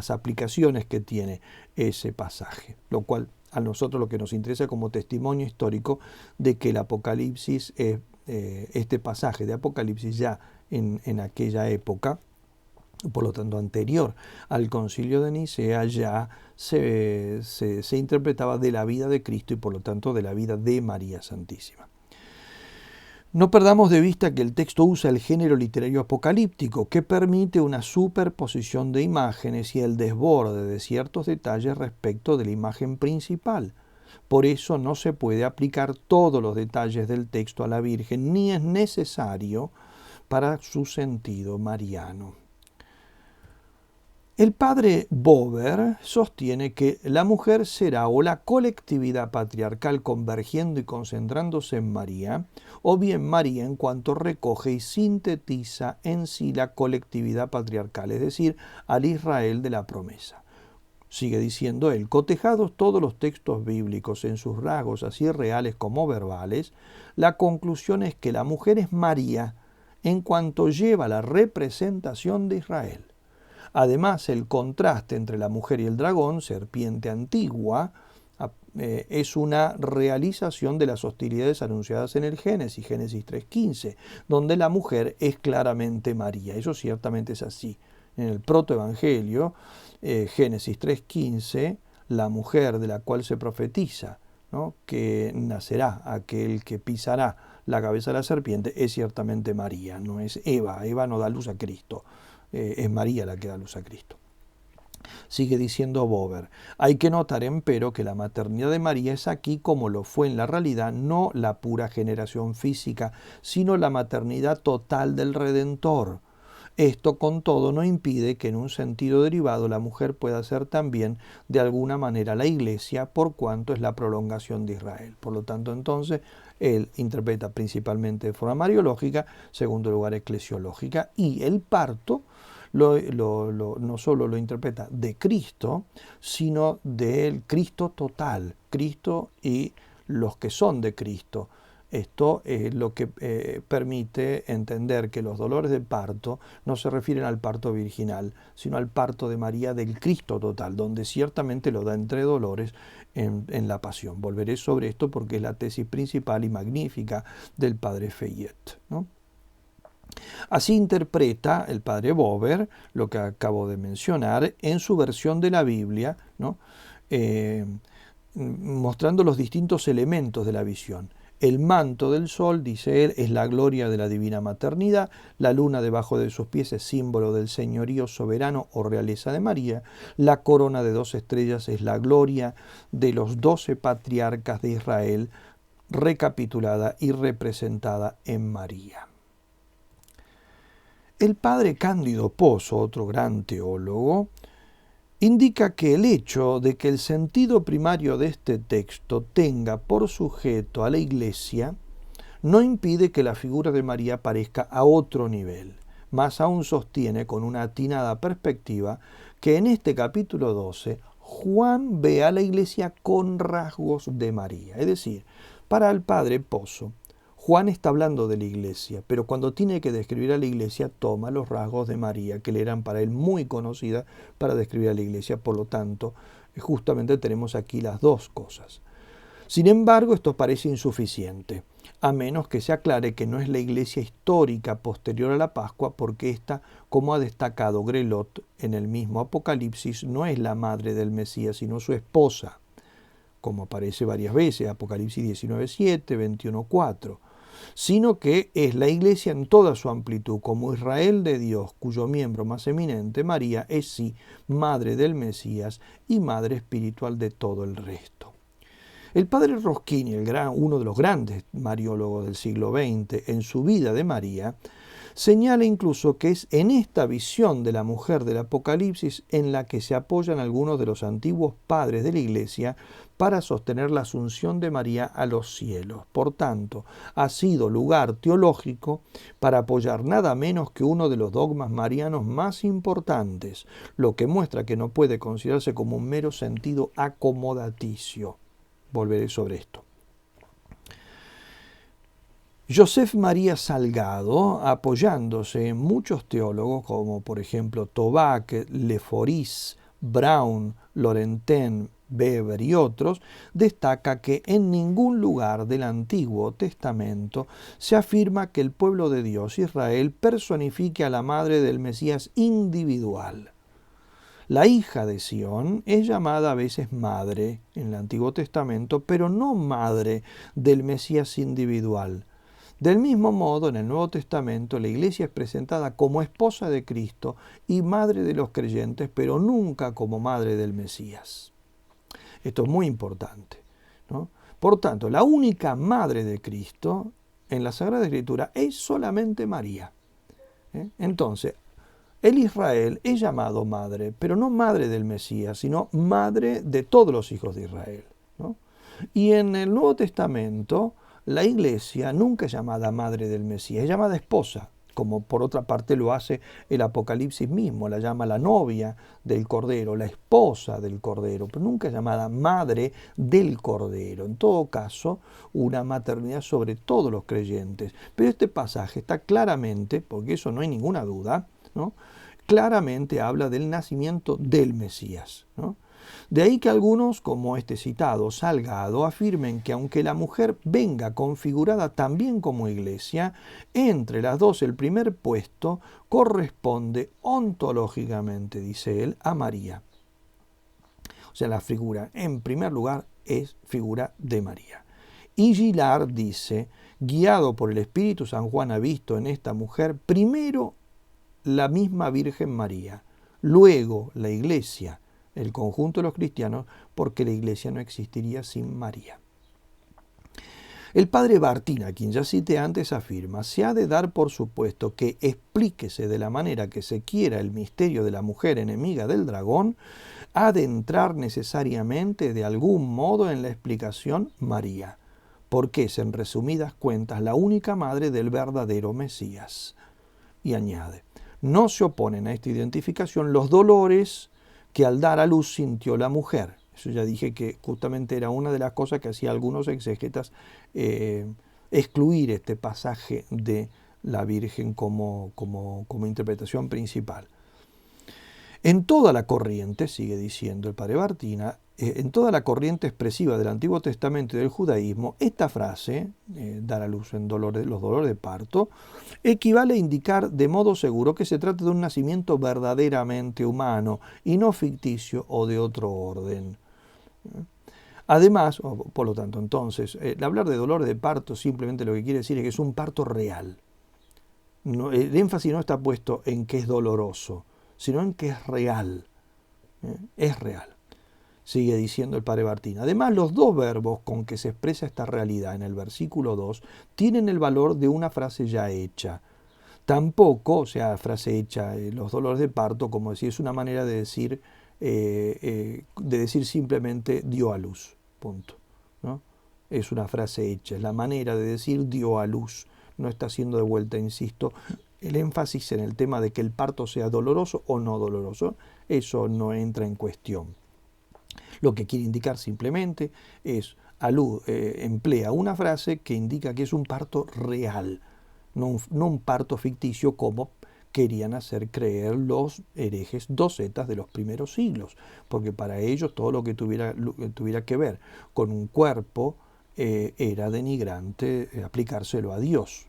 aplicaciones que tiene ese pasaje, lo cual a nosotros lo que nos interesa como testimonio histórico de que el Apocalipsis, este pasaje de Apocalipsis ya en aquella época, por lo tanto anterior al concilio de Nicea, ya se interpretaba de la vida de Cristo y por lo tanto de la vida de María Santísima. No perdamos de vista que el texto usa el género literario apocalíptico, que permite una superposición de imágenes y el desborde de ciertos detalles respecto de la imagen principal. Por eso no se puede aplicar todos los detalles del texto a la Virgen, ni es necesario para su sentido mariano. El padre Bober sostiene que la mujer será o la colectividad patriarcal convergiendo y concentrándose en María, o bien María en cuanto recoge y sintetiza en sí la colectividad patriarcal, es decir, al Israel de la promesa. Sigue diciendo él, cotejados todos los textos bíblicos en sus rasgos así reales como verbales, la conclusión es que la mujer es María en cuanto lleva la representación de Israel. Además, el contraste entre la mujer y el dragón, serpiente antigua, es una realización de las hostilidades anunciadas en el Génesis 3.15, donde la mujer es claramente María. Eso ciertamente es así. En el protoevangelio, Génesis 3.15, la mujer de la cual se profetiza, ¿no?, que nacerá aquel que pisará la cabeza de la serpiente, es ciertamente María, no es Eva. Eva no da luz a Cristo. Es María la que da luz a Cristo. Sigue diciendo Bober, hay que notar empero que la maternidad de María es aquí, como lo fue en la realidad, no la pura generación física, sino la maternidad total del Redentor. Esto, con todo, no impide que en un sentido derivado la mujer pueda ser también de alguna manera la Iglesia, por cuanto es la prolongación de Israel. Por lo tanto, entonces, él interpreta principalmente de forma mariológica, segundo lugar eclesiológica, y el parto no solo lo interpreta de Cristo, sino del Cristo total, Cristo y los que son de Cristo. Esto es lo que permite entender que los dolores de parto no se refieren al parto virginal, sino al parto de María del Cristo total, donde ciertamente lo da entre dolores en la pasión. Volveré sobre esto porque es la tesis principal y magnífica del padre Fayette, ¿no? Así interpreta el padre Bober lo que acabo de mencionar en su versión de la Biblia, ¿no?, mostrando los distintos elementos de la visión. El manto del sol, dice él, es la gloria de la divina maternidad, la luna debajo de sus pies es símbolo del señorío soberano o realeza de María, la corona de 2 estrellas es la gloria de los 12 patriarcas de Israel, recapitulada y representada en María. El padre Cándido Pozo, otro gran teólogo, indica que el hecho de que el sentido primario de este texto tenga por sujeto a la Iglesia no impide que la figura de María aparezca a otro nivel. Más aún sostiene con una atinada perspectiva que en este capítulo 12 Juan ve a la Iglesia con rasgos de María. Es decir, para el padre Pozo, Juan está hablando de la Iglesia, pero cuando tiene que describir a la Iglesia toma los rasgos de María, que le eran para él muy conocidas para describir a la Iglesia. Por lo tanto, justamente tenemos aquí las dos cosas. Sin embargo, esto parece insuficiente, a menos que se aclare que no es la Iglesia histórica posterior a la Pascua, porque esta, como ha destacado Grelot en el mismo Apocalipsis, no es la madre del Mesías, sino su esposa, como aparece varias veces, Apocalipsis 19.7, 21.4, sino que es la Iglesia en toda su amplitud, como Israel de Dios, cuyo miembro más eminente, María, es sí madre del Mesías y madre espiritual de todo el resto. El padre Roschini, uno de los grandes mariólogos del siglo XX, en su vida de María, señala incluso que es en esta visión de la mujer del Apocalipsis en la que se apoyan algunos de los antiguos padres de la Iglesia para sostener la asunción de María a los cielos. Por tanto, ha sido lugar teológico para apoyar nada menos que uno de los dogmas marianos más importantes, lo que muestra que no puede considerarse como un mero sentido acomodaticio. Volveré sobre esto. Joseph María Salgado, apoyándose en muchos teólogos como por ejemplo Tobac, Leforis, Brown, Laurentien, Weber y otros, destaca que en ningún lugar del Antiguo Testamento se afirma que el pueblo de Dios, Israel, personifique a la madre del Mesías individual. La hija de Sión es llamada a veces madre en el Antiguo Testamento, pero no madre del Mesías individual. Del mismo modo, en el Nuevo Testamento, la Iglesia es presentada como esposa de Cristo y madre de los creyentes, pero nunca como madre del Mesías. Esto es muy importante, ¿no? Por tanto, la única madre de Cristo en la Sagrada Escritura es solamente María. Entonces, el Israel es llamado madre, pero no madre del Mesías, sino madre de todos los hijos de Israel, ¿no? Y en el Nuevo Testamento, la Iglesia nunca es llamada madre del Mesías, es llamada esposa, como por otra parte lo hace el Apocalipsis mismo, la llama la novia del Cordero, la esposa del Cordero, pero nunca es llamada madre del Cordero. En todo caso, una maternidad sobre todos los creyentes. Pero este pasaje está claramente, porque eso no hay ninguna duda, ¿no? Claramente habla del nacimiento del Mesías, ¿no? De ahí que algunos, como este citado Salgado, afirmen que aunque la mujer venga configurada también como iglesia, entre las dos el primer puesto corresponde ontológicamente, dice él, a María. O sea, la figura, en primer lugar, es figura de María. Y Gillard dice, guiado por el Espíritu, San Juan ha visto en esta mujer primero la misma Virgen María, luego la Iglesia, el conjunto de los cristianos, porque la Iglesia no existiría sin María. El padre Bartina, a quien ya cité antes, afirma, se ha de dar por supuesto que explíquese de la manera que se quiera el misterio de la mujer enemiga del dragón, ha de entrar necesariamente de algún modo en la explicación María, porque es en resumidas cuentas la única madre del verdadero Mesías. Y añade, no se oponen a esta identificación los dolores que al dar a luz sintió la mujer. Eso ya dije que justamente era una de las cosas que hacía algunos exégetas, excluir este pasaje de la Virgen como interpretación principal. En toda la corriente, sigue diciendo el padre Bartina, en toda la corriente expresiva del Antiguo Testamento y del judaísmo, esta frase, dar a luz en los dolores de parto, equivale a indicar de modo seguro que se trata de un nacimiento verdaderamente humano y no ficticio o de otro orden. Además, por lo tanto, entonces, hablar de dolor de parto simplemente lo que quiere decir es que es un parto real. No, el énfasis no está puesto en que es doloroso, sino en que es real. Es real. Sigue diciendo el padre Bartina. Además, los dos verbos con que se expresa esta realidad en el versículo 2 tienen el valor de una frase ya hecha. Tampoco, o sea, frase hecha, los dolores de parto, como decir, es una manera de decir simplemente dio a luz, punto, ¿no? Es una frase hecha, es la manera de decir dio a luz. No está siendo de vuelta, insisto, el énfasis en el tema de que el parto sea doloroso o no doloroso, eso no entra en cuestión. Lo que quiere indicar simplemente es, emplea una frase que indica que es un parto real, no un parto ficticio como querían hacer creer los herejes docetas de los primeros siglos, porque para ellos todo lo que tuviera que ver con un cuerpo era denigrante aplicárselo a Dios.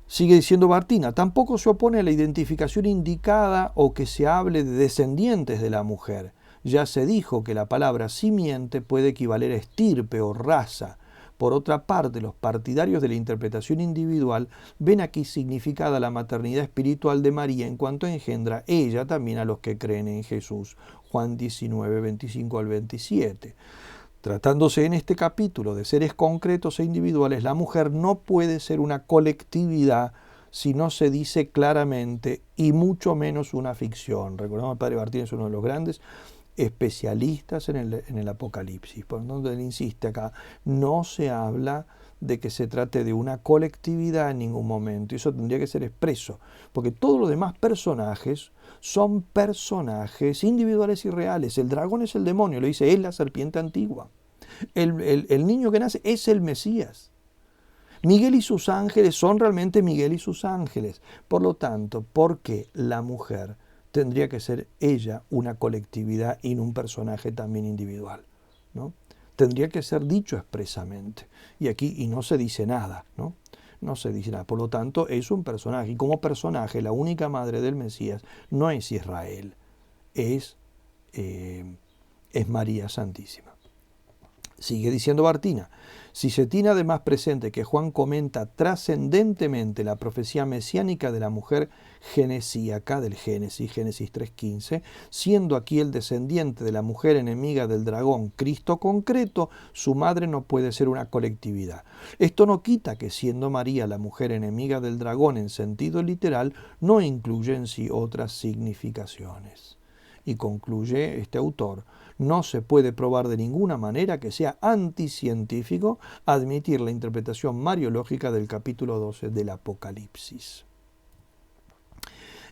Sigue diciendo Bartina, tampoco se opone a la identificación indicada o que se hable de descendientes de la mujer. Ya se dijo que la palabra simiente puede equivaler a estirpe o raza. Por otra parte, los partidarios de la interpretación individual ven aquí significada la maternidad espiritual de María en cuanto engendra ella también a los que creen en Jesús. Juan 19, 25 al 27. Tratándose en este capítulo de seres concretos e individuales, la mujer no puede ser una colectividad si no se dice claramente y mucho menos una ficción. Recordamos que el padre Bartina es uno de los grandes especialistas en el Apocalipsis. Por lo tanto, él insiste acá, no se habla de que se trate de una colectividad en ningún momento. Y eso tendría que ser expreso, porque todos los demás personajes son personajes individuales y reales. El dragón es el demonio, lo dice, es la serpiente antigua. El niño que nace es el Mesías. Miguel y sus ángeles son realmente Miguel y sus ángeles. Por lo tanto, ¿por qué la mujer tendría que ser ella una colectividad y no un personaje también individual, ¿no? Tendría que ser dicho expresamente. Y aquí no se dice nada, ¿no? No se dice nada. Por lo tanto, es un personaje. Y como personaje, la única madre del Mesías no es Israel, es María Santísima. Sigue diciendo Bartina, si se tiene además presente que Juan comenta trascendentemente la profecía mesiánica de la mujer genesíaca del Génesis 3:15, siendo aquí el descendiente de la mujer enemiga del dragón, Cristo concreto, su madre no puede ser una colectividad. Esto no quita que siendo María la mujer enemiga del dragón en sentido literal, no incluye en sí otras significaciones. Y concluye este autor, no se puede probar de ninguna manera que sea anticientífico admitir la interpretación mariológica del capítulo 12 del Apocalipsis.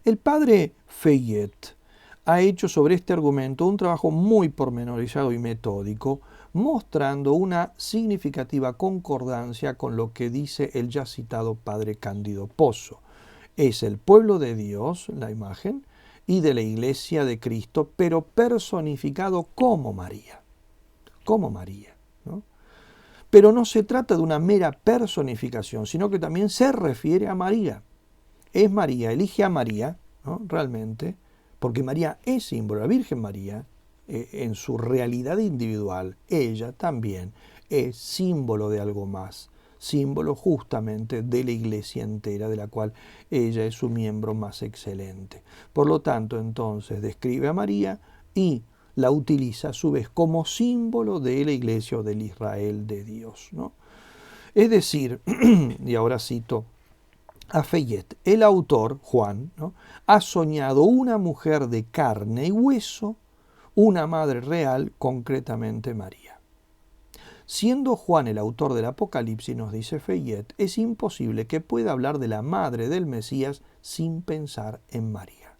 El padre Fayette ha hecho sobre este argumento un trabajo muy pormenorizado y metódico, mostrando una significativa concordancia con lo que dice el ya citado padre Cándido Pozo. Es el pueblo de Dios, la imagen, y de la Iglesia de Cristo, pero personificado como María. Como María, ¿no? Pero no se trata de una mera personificación, sino que también se refiere a María. Es María, elige a María, ¿no? Realmente, porque María es símbolo, la Virgen María, en su realidad individual, ella también es símbolo de algo más, símbolo justamente de la Iglesia entera, de la cual ella es su miembro más excelente. Por lo tanto, entonces, describe a María y la utiliza a su vez como símbolo de la Iglesia o del Israel de Dios, ¿no? Es decir, y ahora cito a Fayette, el autor, Juan, ¿no?, ha soñado una mujer de carne y hueso, una madre real, concretamente María. Siendo Juan el autor del Apocalipsis, nos dice Fayette, es imposible que pueda hablar de la madre del Mesías sin pensar en María.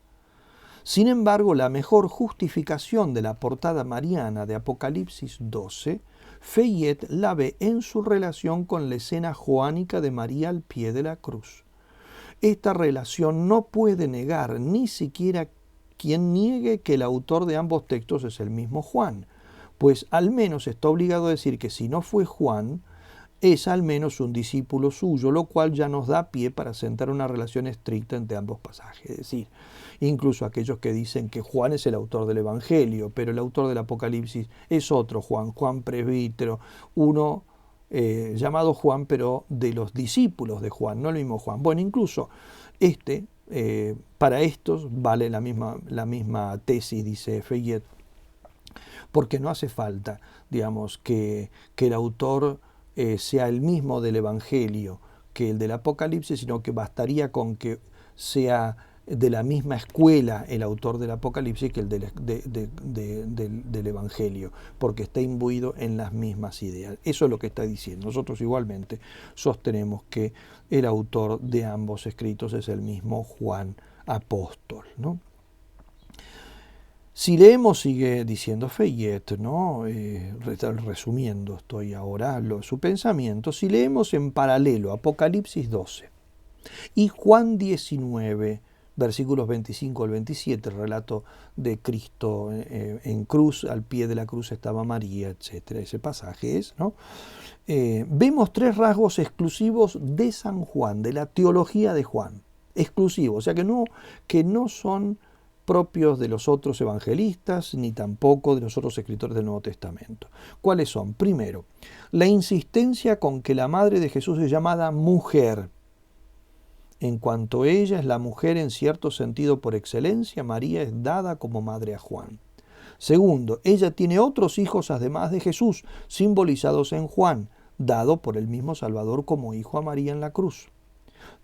Sin embargo, la mejor justificación de la portada mariana de Apocalipsis 12, Fayette la ve en su relación con la escena joánica de María al pie de la cruz. Esta relación no puede negar ni siquiera quien niegue que el autor de ambos textos es el mismo Juan, pues al menos está obligado a decir que si no fue Juan, es al menos un discípulo suyo, lo cual ya nos da pie para sentar una relación estricta entre ambos pasajes. Es decir, incluso aquellos que dicen que Juan es el autor del Evangelio, pero el autor del Apocalipsis es otro Juan, Juan presbítero, uno llamado Juan, pero de los discípulos de Juan, no el mismo Juan. Bueno, incluso para estos vale la misma tesis, dice Fayette, porque no hace falta, digamos, que el autor sea el mismo del Evangelio que el del Apocalipsis, sino que bastaría con que sea de la misma escuela el autor del Apocalipsis que el del Evangelio, porque está imbuido en las mismas ideas. Eso es lo que está diciendo. Nosotros igualmente sostenemos que el autor de ambos escritos es el mismo Juan apóstol, ¿no? Si leemos, sigue diciendo Fayette, ¿no? Resumiendo estoy ahora su pensamiento, si leemos en paralelo Apocalipsis 12 y Juan 19, versículos 25 al 27, el relato de Cristo en cruz, al pie de la cruz estaba María, etcétera, ese pasaje es, ¿no? Vemos tres rasgos exclusivos de San Juan, de la teología de Juan, exclusivos, o sea que no son propios de los otros evangelistas, ni tampoco de los otros escritores del Nuevo Testamento. ¿Cuáles son? Primero, la insistencia con que la madre de Jesús es llamada mujer. En cuanto ella es la mujer en cierto sentido por excelencia, María es dada como madre a Juan. Segundo, ella tiene otros hijos además de Jesús, simbolizados en Juan, dado por el mismo Salvador como hijo a María en la cruz.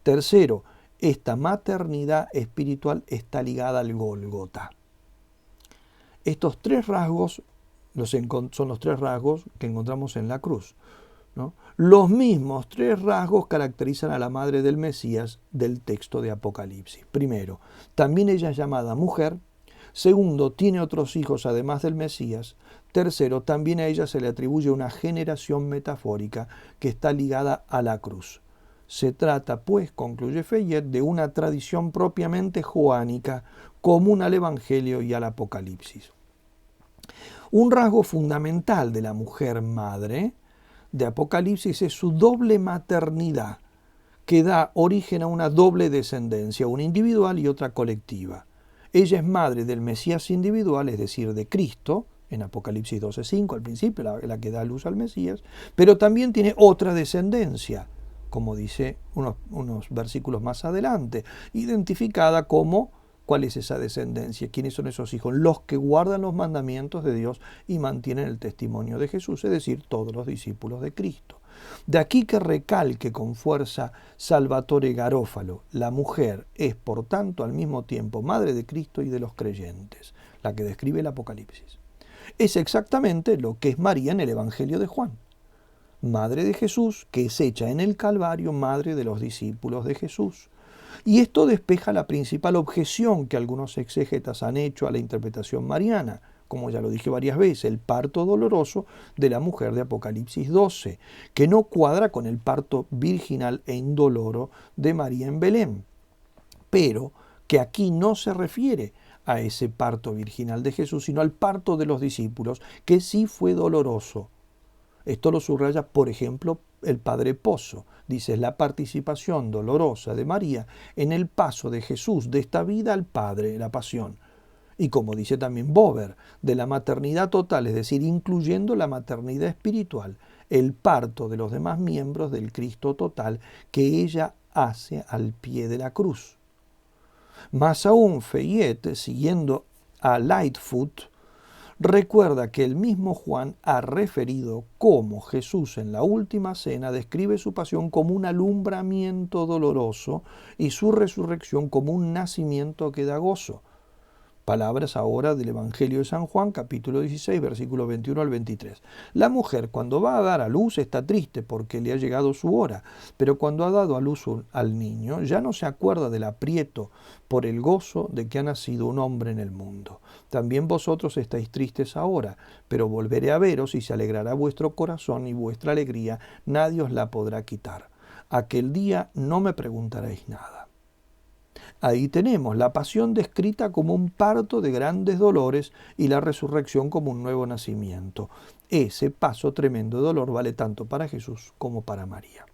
Tercero, esta maternidad espiritual está ligada al Gólgota. Estos tres rasgos son los tres rasgos que encontramos en la cruz, ¿no? Los mismos tres rasgos caracterizan a la madre del Mesías del texto de Apocalipsis. Primero, también ella es llamada mujer. Segundo, tiene otros hijos además del Mesías. Tercero, también a ella se le atribuye una generación metafórica que está ligada a la cruz. Se trata, pues, concluye Fayette, de una tradición propiamente joánica, común al Evangelio y al Apocalipsis. Un rasgo fundamental de la mujer madre de Apocalipsis es su doble maternidad, que da origen a una doble descendencia, una individual y otra colectiva. Ella es madre del Mesías individual, es decir, de Cristo, en Apocalipsis 12:5 al principio, la que da luz al Mesías, pero también tiene otra descendencia, como dice unos versículos más adelante, identificada como, ¿cuál es esa descendencia? ¿Quiénes son esos hijos? Los que guardan los mandamientos de Dios y mantienen el testimonio de Jesús, es decir, todos los discípulos de Cristo. De aquí que recalque con fuerza Salvatore Garofalo: la mujer es, por tanto, al mismo tiempo madre de Cristo y de los creyentes, la que describe el Apocalipsis. Es exactamente lo que es María en el Evangelio de Juan. Madre de Jesús, que es hecha en el Calvario madre de los discípulos de Jesús. Y esto despeja la principal objeción que algunos exégetas han hecho a la interpretación mariana, como ya lo dije varias veces, el parto doloroso de la mujer de Apocalipsis 12, que no cuadra con el parto virginal e indoloro de María en Belén, pero que aquí no se refiere a ese parto virginal de Jesús, sino al parto de los discípulos, que sí fue doloroso. Esto lo subraya, por ejemplo, el padre Pozo. Dice: la participación dolorosa de María en el paso de Jesús de esta vida al Padre, la pasión. Y como dice también Bover, de la maternidad total, es decir, incluyendo la maternidad espiritual, el parto de los demás miembros del Cristo total que ella hace al pie de la cruz. Más aún, Fayette, siguiendo a Lightfoot, recuerda que el mismo Juan ha referido cómo Jesús en la última cena describe su pasión como un alumbramiento doloroso y su resurrección como un nacimiento que da gozo. Palabras ahora del Evangelio de San Juan, capítulo 16, versículos 21 al 23. La mujer, cuando va a dar a luz, está triste porque le ha llegado su hora, pero cuando ha dado a luz al niño, ya no se acuerda del aprieto por el gozo de que ha nacido un hombre en el mundo. También vosotros estáis tristes ahora, pero volveré a veros y se alegrará vuestro corazón, y vuestra alegría nadie os la podrá quitar. Aquel día no me preguntaréis nada. Ahí tenemos la pasión descrita como un parto de grandes dolores y la resurrección como un nuevo nacimiento. Ese paso tremendo de dolor vale tanto para Jesús como para María.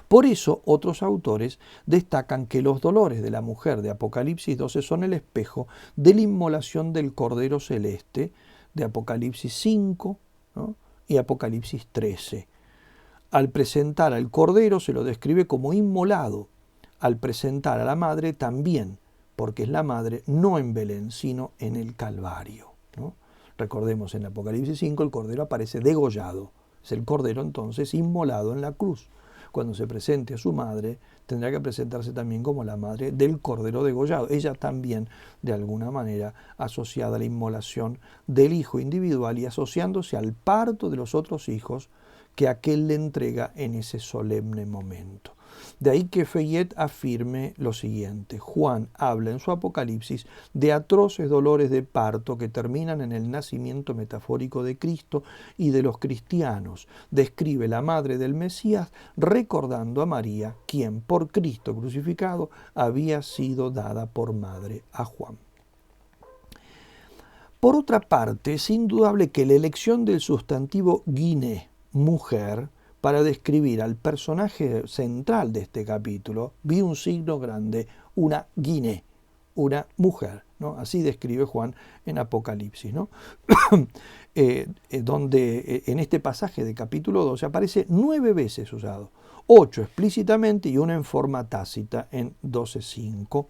Por eso otros autores destacan que los dolores de la mujer de Apocalipsis 12 son el espejo de la inmolación del Cordero Celeste de Apocalipsis 5, ¿no?, y Apocalipsis 13. Al presentar al Cordero se lo describe como inmolado. Al presentar a la madre también, porque es la madre no en Belén, sino en el Calvario, ¿no? Recordemos, en Apocalipsis 5 el Cordero aparece degollado. Es el Cordero entonces inmolado en la cruz. Cuando se presente a su madre, tendrá que presentarse también como la madre del Cordero degollado. Ella también, de alguna manera, asociada a la inmolación del hijo individual y asociándose al parto de los otros hijos que aquel le entrega en ese solemne momento. De ahí que Fayette afirme lo siguiente: Juan habla en su Apocalipsis de atroces dolores de parto que terminan en el nacimiento metafórico de Cristo y de los cristianos. Describe la madre del Mesías recordando a María, quien por Cristo crucificado había sido dada por madre a Juan. Por otra parte, es indudable que la elección del sustantivo guiné, mujer, para describir al personaje central de este capítulo, vi un signo grande, una guiné, una mujer, ¿no? Así describe Juan en Apocalipsis, ¿no? Donde en este pasaje de capítulo 12 aparece 9 veces usado, 8 explícitamente y una en forma tácita en 12:5,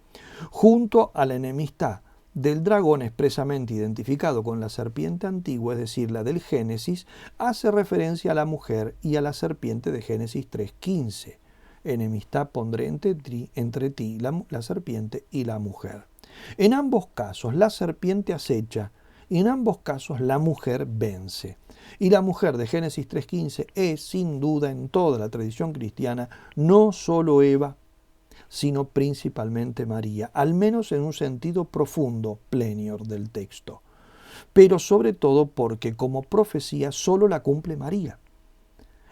junto a la enemistad del dragón expresamente identificado con la serpiente antigua, es decir, la del Génesis, hace referencia a la mujer y a la serpiente de Génesis 3:15. Enemistad pondré entre ti, la serpiente y la mujer. En ambos casos la serpiente acecha y en ambos casos la mujer vence. Y la mujer de Génesis 3:15 es, sin duda, en toda la tradición cristiana, no solo Eva, sino principalmente María, al menos en un sentido profundo, plenior del texto. Pero sobre todo porque como profecía solo la cumple María.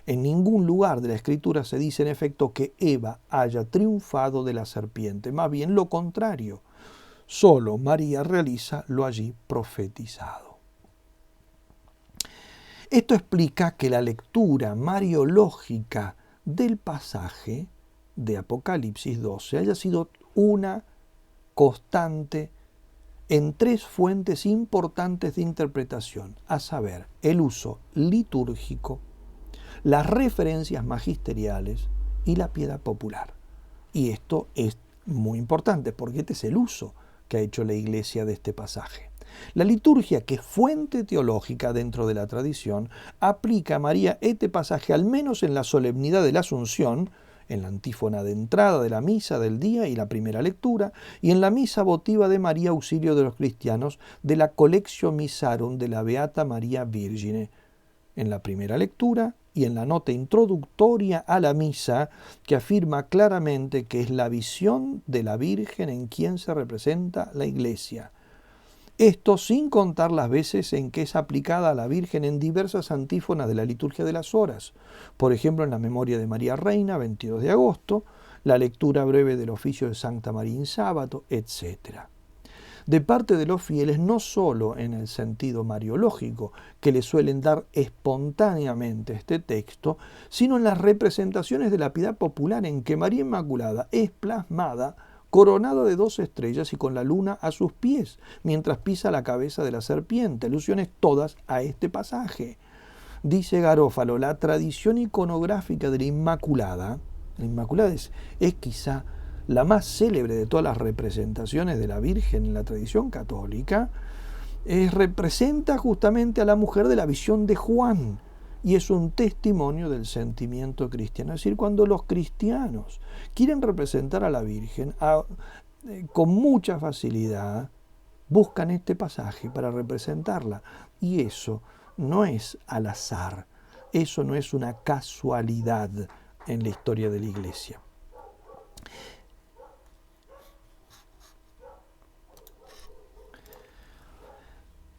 En ningún lugar de la Escritura se dice en efecto que Eva haya triunfado de la serpiente, más bien lo contrario. Solo María realiza lo allí profetizado. Esto explica que la lectura mariológica del pasaje de Apocalipsis 12 haya sido una constante en tres fuentes importantes de interpretación, a saber, el uso litúrgico, las referencias magisteriales y la piedad popular. Y esto es muy importante porque este es el uso que ha hecho la Iglesia de este pasaje. La liturgia, que es fuente teológica dentro de la tradición, aplica a María este pasaje al menos en la solemnidad de la Asunción, en la antífona de entrada de la misa del día y la primera lectura, y en la misa votiva de María Auxilio de los Cristianos de la Collectio Missarum de la Beata María Virgine, en la primera lectura y en la nota introductoria a la misa, que afirma claramente que es la visión de la Virgen en quien se representa la Iglesia. Esto sin contar las veces en que es aplicada a la Virgen en diversas antífonas de la liturgia de las horas, por ejemplo en la memoria de María Reina, 22 de agosto, la lectura breve del oficio de Santa María in Sábato, etc. De parte de los fieles, no solo en el sentido mariológico, que le suelen dar espontáneamente este texto, sino en las representaciones de la piedad popular en que María Inmaculada es plasmada coronada de 2 estrellas y con la luna a sus pies, mientras pisa la cabeza de la serpiente, alusiones todas a este pasaje. Dice Garófalo, la tradición iconográfica de la Inmaculada es quizá la más célebre de todas las representaciones de la Virgen en la tradición católica, representa justamente a la mujer de la visión de Juan, y es un testimonio del sentimiento cristiano. Es decir, cuando los cristianos quieren representar a la Virgen con mucha facilidad, buscan este pasaje para representarla. Y eso no es al azar, eso no es una casualidad en la historia de la Iglesia.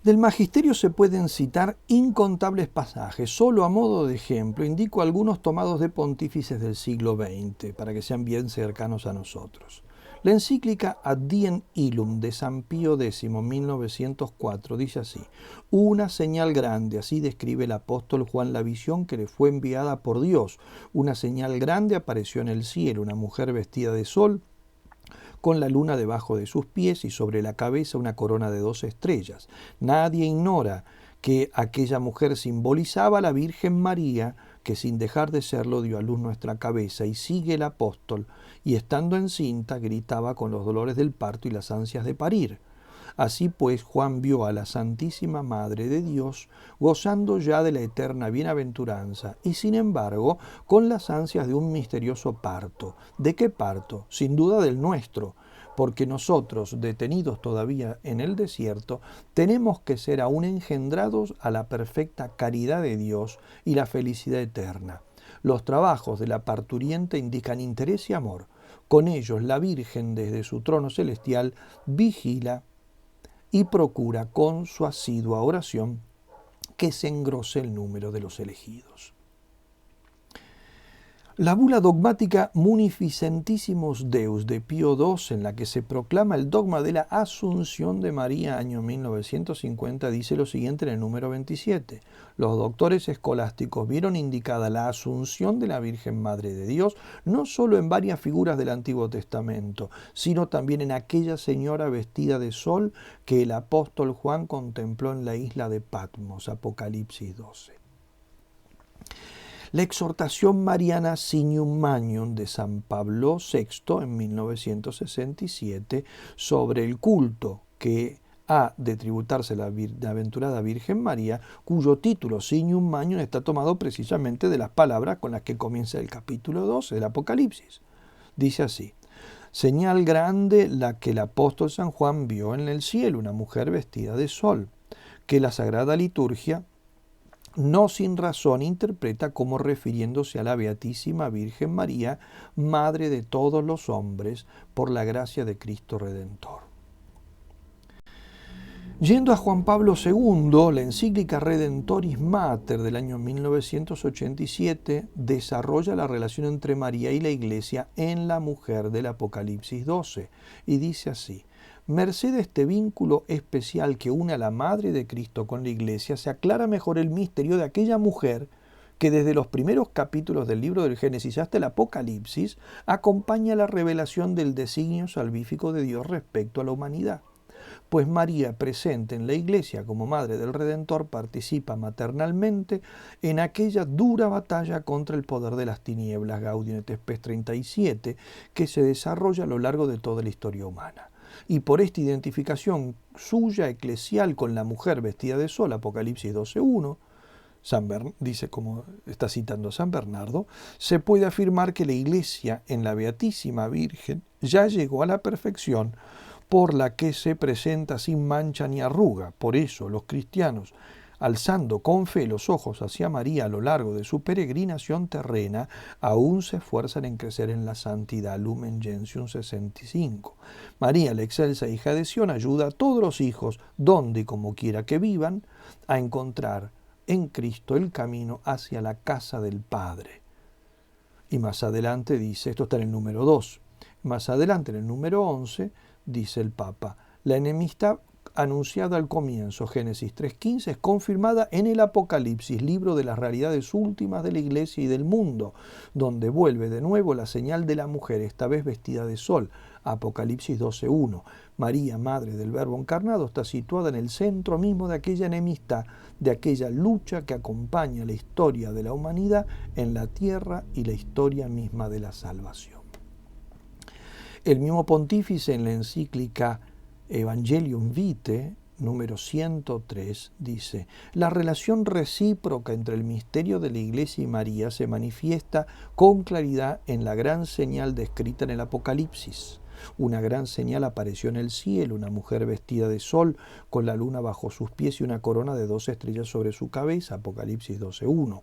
Del magisterio se pueden citar incontables pasajes. Solo a modo de ejemplo indico algunos tomados de pontífices del siglo XX, para que sean bien cercanos a nosotros. La encíclica Ad Diem Illum de San Pío X, 1904, dice así: una señal grande, así describe el apóstol Juan la visión que le fue enviada por Dios. Una señal grande apareció en el cielo, una mujer vestida de sol, con la luna debajo de sus pies y sobre la cabeza una corona de 2 estrellas. Nadie ignora que aquella mujer simbolizaba a la Virgen María, que sin dejar de serlo dio a luz nuestra cabeza, y sigue el apóstol, y estando encinta gritaba con los dolores del parto y las ansias de parir. Así pues, Juan vio a la Santísima Madre de Dios gozando ya de la eterna bienaventuranza y, sin embargo, con las ansias de un misterioso parto. ¿De qué parto? Sin duda del nuestro, porque nosotros, detenidos todavía en el desierto, tenemos que ser aún engendrados a la perfecta caridad de Dios y la felicidad eterna. Los trabajos de la parturienta indican interés y amor. Con ellos la Virgen desde su trono celestial vigila y procura con su asidua oración que se engrose el número de los elegidos. La bula dogmática Munificentissimus Deus de Pío II, en la que se proclama el dogma de la Asunción de María, año 1950, dice lo siguiente en el número 27. Los doctores escolásticos vieron indicada la Asunción de la Virgen Madre de Dios, no solo en varias figuras del Antiguo Testamento, sino también en aquella señora vestida de sol que el apóstol Juan contempló en la isla de Patmos, Apocalipsis 12. La exhortación mariana Signum Magnum de San Pablo VI en 1967 sobre el culto que ha de tributarse la bienaventurada Virgen María, cuyo título Signum Magnum está tomado precisamente de las palabras con las que comienza el capítulo 12 del Apocalipsis. Dice así: señal grande la que el apóstol San Juan vio en el cielo, una mujer vestida de sol, que la Sagrada Liturgia no sin razón interpreta como refiriéndose a la Beatísima Virgen María, Madre de todos los hombres, por la gracia de Cristo Redentor. Yendo a Juan Pablo II, la encíclica Redentoris Mater del año 1987 desarrolla la relación entre María y la Iglesia en la mujer del Apocalipsis 12 y dice así: merced a este vínculo especial que une a la Madre de Cristo con la Iglesia, se aclara mejor el misterio de aquella mujer que desde los primeros capítulos del libro del Génesis hasta el Apocalipsis acompaña la revelación del designio salvífico de Dios respecto a la humanidad. pues María, presente en la Iglesia como Madre del Redentor, participa maternalmente en aquella dura batalla contra el poder de las tinieblas, Gaudium et Spes 37, que se desarrolla a lo largo de toda la historia humana. Y por esta identificación suya eclesial con la mujer vestida de sol, Apocalipsis 12.1, dice, como está citando San Bernardo, se puede afirmar que la Iglesia en la Beatísima Virgen ya llegó a la perfección por la que se presenta sin mancha ni arruga. Por eso los cristianos, alzando con fe los ojos hacia María a lo largo de su peregrinación terrena, aún se esfuerzan en crecer en la santidad. Lumen Gentium 65. María, la excelsa hija de Sión, ayuda a todos los hijos, donde y como quiera que vivan, a encontrar en Cristo el camino hacia la casa del Padre. Y más adelante dice, esto está en el número 2, más adelante en el número 11, dice el Papa, la enemistad anunciada al comienzo, Génesis 3.15, es confirmada en el Apocalipsis, libro de las realidades últimas de la Iglesia y del mundo, donde vuelve de nuevo la señal de la mujer, esta vez vestida de sol, Apocalipsis 12.1. María, Madre del Verbo encarnado, está situada en el centro mismo de aquella enemistad, de aquella lucha que acompaña la historia de la humanidad en la tierra y la historia misma de la salvación. El mismo pontífice en la encíclica Evangelium Vitae, número 103, dice, la relación recíproca entre el misterio de la Iglesia y María se manifiesta con claridad en la gran señal descrita en el Apocalipsis. Una gran señal apareció en el cielo, una mujer vestida de sol, con la luna bajo sus pies y una corona de 2 estrellas sobre su cabeza, Apocalipsis 12.1.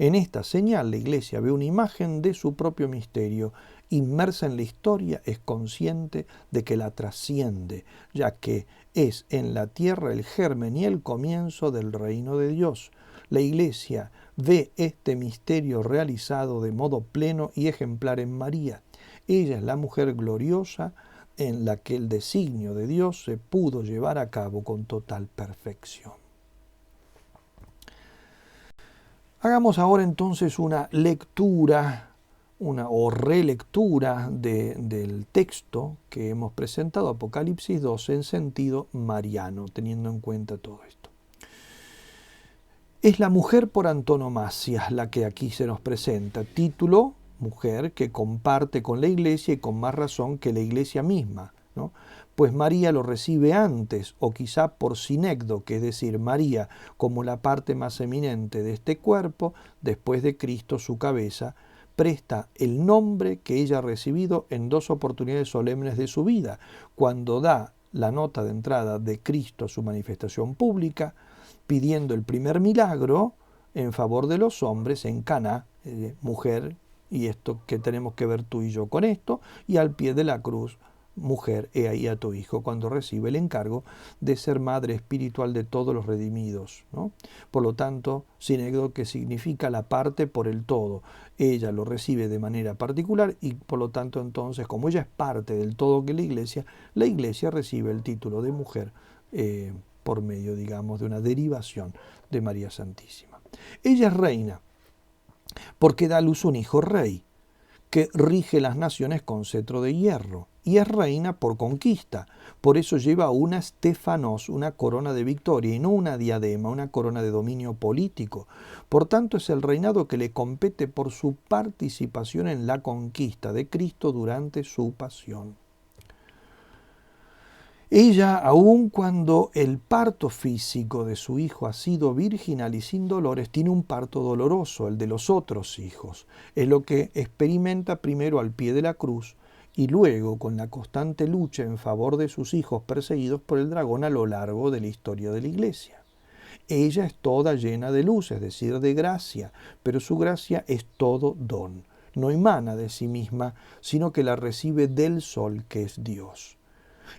En esta señal la Iglesia ve una imagen de su propio misterio, inmersa en la historia, es consciente de que la trasciende, ya que es en la tierra el germen y el comienzo del reino de Dios. La Iglesia ve este misterio realizado de modo pleno y ejemplar en María. Ella es la mujer gloriosa en la que el designio de Dios se pudo llevar a cabo con total perfección. Hagamos ahora entonces una lectura o relectura del texto que hemos presentado, Apocalipsis 12, en sentido mariano, teniendo en cuenta todo esto. Es la mujer por antonomasia la que aquí se nos presenta, título mujer que comparte con la Iglesia y con más razón que la Iglesia misma, ¿no? Pues María lo recibe antes, o quizá por sinécdo, que es decir, María como la parte más eminente de este cuerpo, después de Cristo su cabeza, presta el nombre que ella ha recibido en 2 oportunidades solemnes de su vida, cuando da la nota de entrada de Cristo a su manifestación pública, pidiendo el primer milagro en favor de los hombres en Caná, mujer, y esto que tenemos que ver tú y yo con esto, y al pie de la cruz, mujer, he ahí a tu hijo, cuando recibe el encargo de ser madre espiritual de todos los redimidos, ¿no? Por lo tanto, sinécdo, que significa la parte por el todo. Ella lo recibe de manera particular y por lo tanto entonces, como ella es parte del todo que la Iglesia recibe el título de mujer por medio, digamos, de una derivación de María Santísima. Ella es reina, porque da a luz un hijo rey, que rige las naciones con cetro de hierro, y es reina por conquista. Por eso lleva una Stefanos, una corona de victoria, y no una diadema, una corona de dominio político. Por tanto, es el reinado que le compete por su participación en la conquista de Cristo durante su pasión. Ella, aun cuando el parto físico de su hijo ha sido virginal y sin dolores, tiene un parto doloroso, el de los otros hijos. Es lo que experimenta primero al pie de la cruz y luego con la constante lucha en favor de sus hijos perseguidos por el dragón a lo largo de la historia de la Iglesia. Ella es toda llena de luz, es decir, de gracia, pero su gracia es todo don. No emana de sí misma, sino que la recibe del sol, que es Dios.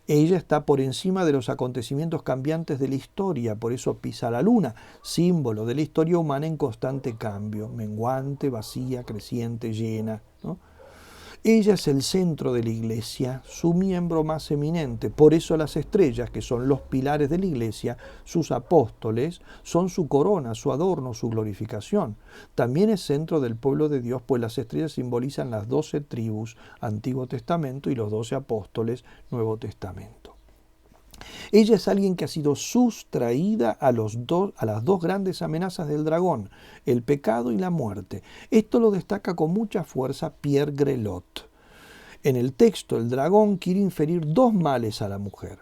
Ella está por encima de los acontecimientos cambiantes de la historia, por eso pisa la luna, símbolo de la historia humana en constante cambio, menguante, vacía, creciente, llena, ¿no? Ella es el centro de la Iglesia, su miembro más eminente. Por eso las estrellas, que son los pilares de la Iglesia, sus apóstoles, son su corona, su adorno, su glorificación. También es centro del pueblo de Dios, pues las estrellas simbolizan las 12 tribus, Antiguo Testamento, y los 12 apóstoles, Nuevo Testamento. Ella es alguien que ha sido sustraída a las dos grandes amenazas del dragón, el pecado y la muerte. Esto lo destaca con mucha fuerza Pierre Grelot. En el texto, el dragón quiere inferir dos males a la mujer.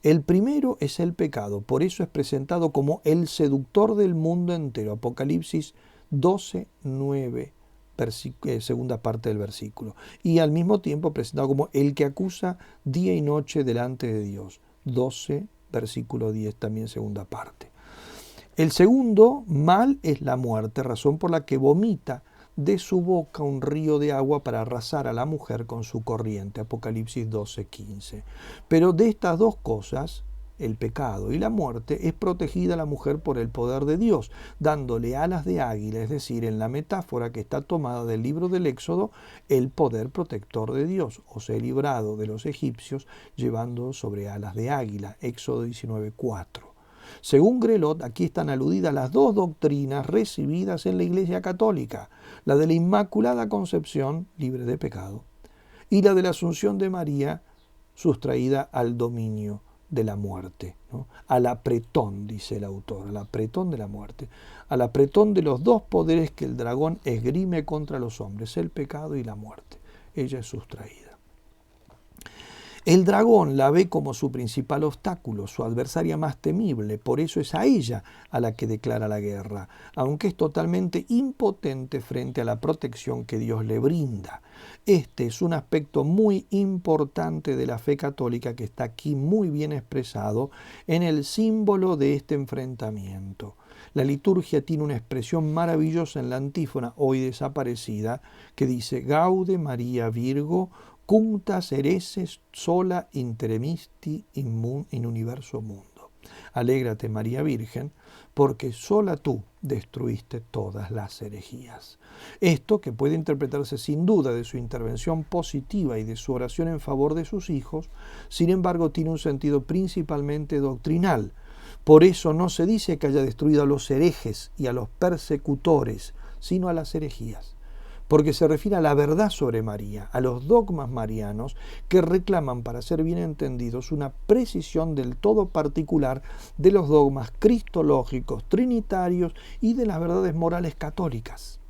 El primero es el pecado, por eso es presentado como el seductor del mundo entero. Apocalipsis 12, 9, segunda parte del versículo. Y al mismo tiempo presentado como el que acusa día y noche delante de Dios. 12, versículo 10, también segunda parte. El segundo mal es la muerte, razón por la que vomita de su boca un río de agua para arrasar a la mujer con su corriente. Apocalipsis 12, 15. Pero de estas dos cosas, el pecado y la muerte, es protegida la mujer por el poder de Dios, dándole alas de águila, es decir, en la metáfora que está tomada del libro del Éxodo, el poder protector de Dios. Os he librado de los egipcios llevando sobre alas de águila. Éxodo 19, 4. Según Grelot, aquí están aludidas las dos doctrinas recibidas en la Iglesia Católica, la de la Inmaculada Concepción, libre de pecado, y la de la Asunción de María, sustraída al dominio de la muerte, ¿no? Al apretón, dice el autor, al apretón de la muerte, al apretón de los dos poderes que el dragón esgrime contra los hombres, el pecado y la muerte. Ella es sustraída. El dragón la ve como su principal obstáculo, su adversaria más temible, por eso es a ella a la que declara la guerra, aunque es totalmente impotente frente a la protección que Dios le brinda. Este es un aspecto muy importante de la fe católica que está aquí muy bien expresado en el símbolo de este enfrentamiento. La liturgia tiene una expresión maravillosa en la antífona, hoy desaparecida, que dice Gaude Maria Virgo, cunctas hereses sola interemisti in universo mundo. Alégrate, María Virgen, porque sola tú destruiste todas las herejías. Esto, que puede interpretarse sin duda de su intervención positiva y de su oración en favor de sus hijos, sin embargo tiene un sentido principalmente doctrinal. Por eso no se dice que haya destruido a los herejes y a los persecutores, sino a las herejías, porque se refiere a la verdad sobre María, a los dogmas marianos que reclaman, para ser bien entendidos, una precisión del todo particular de los dogmas cristológicos, trinitarios y de las verdades morales católicas.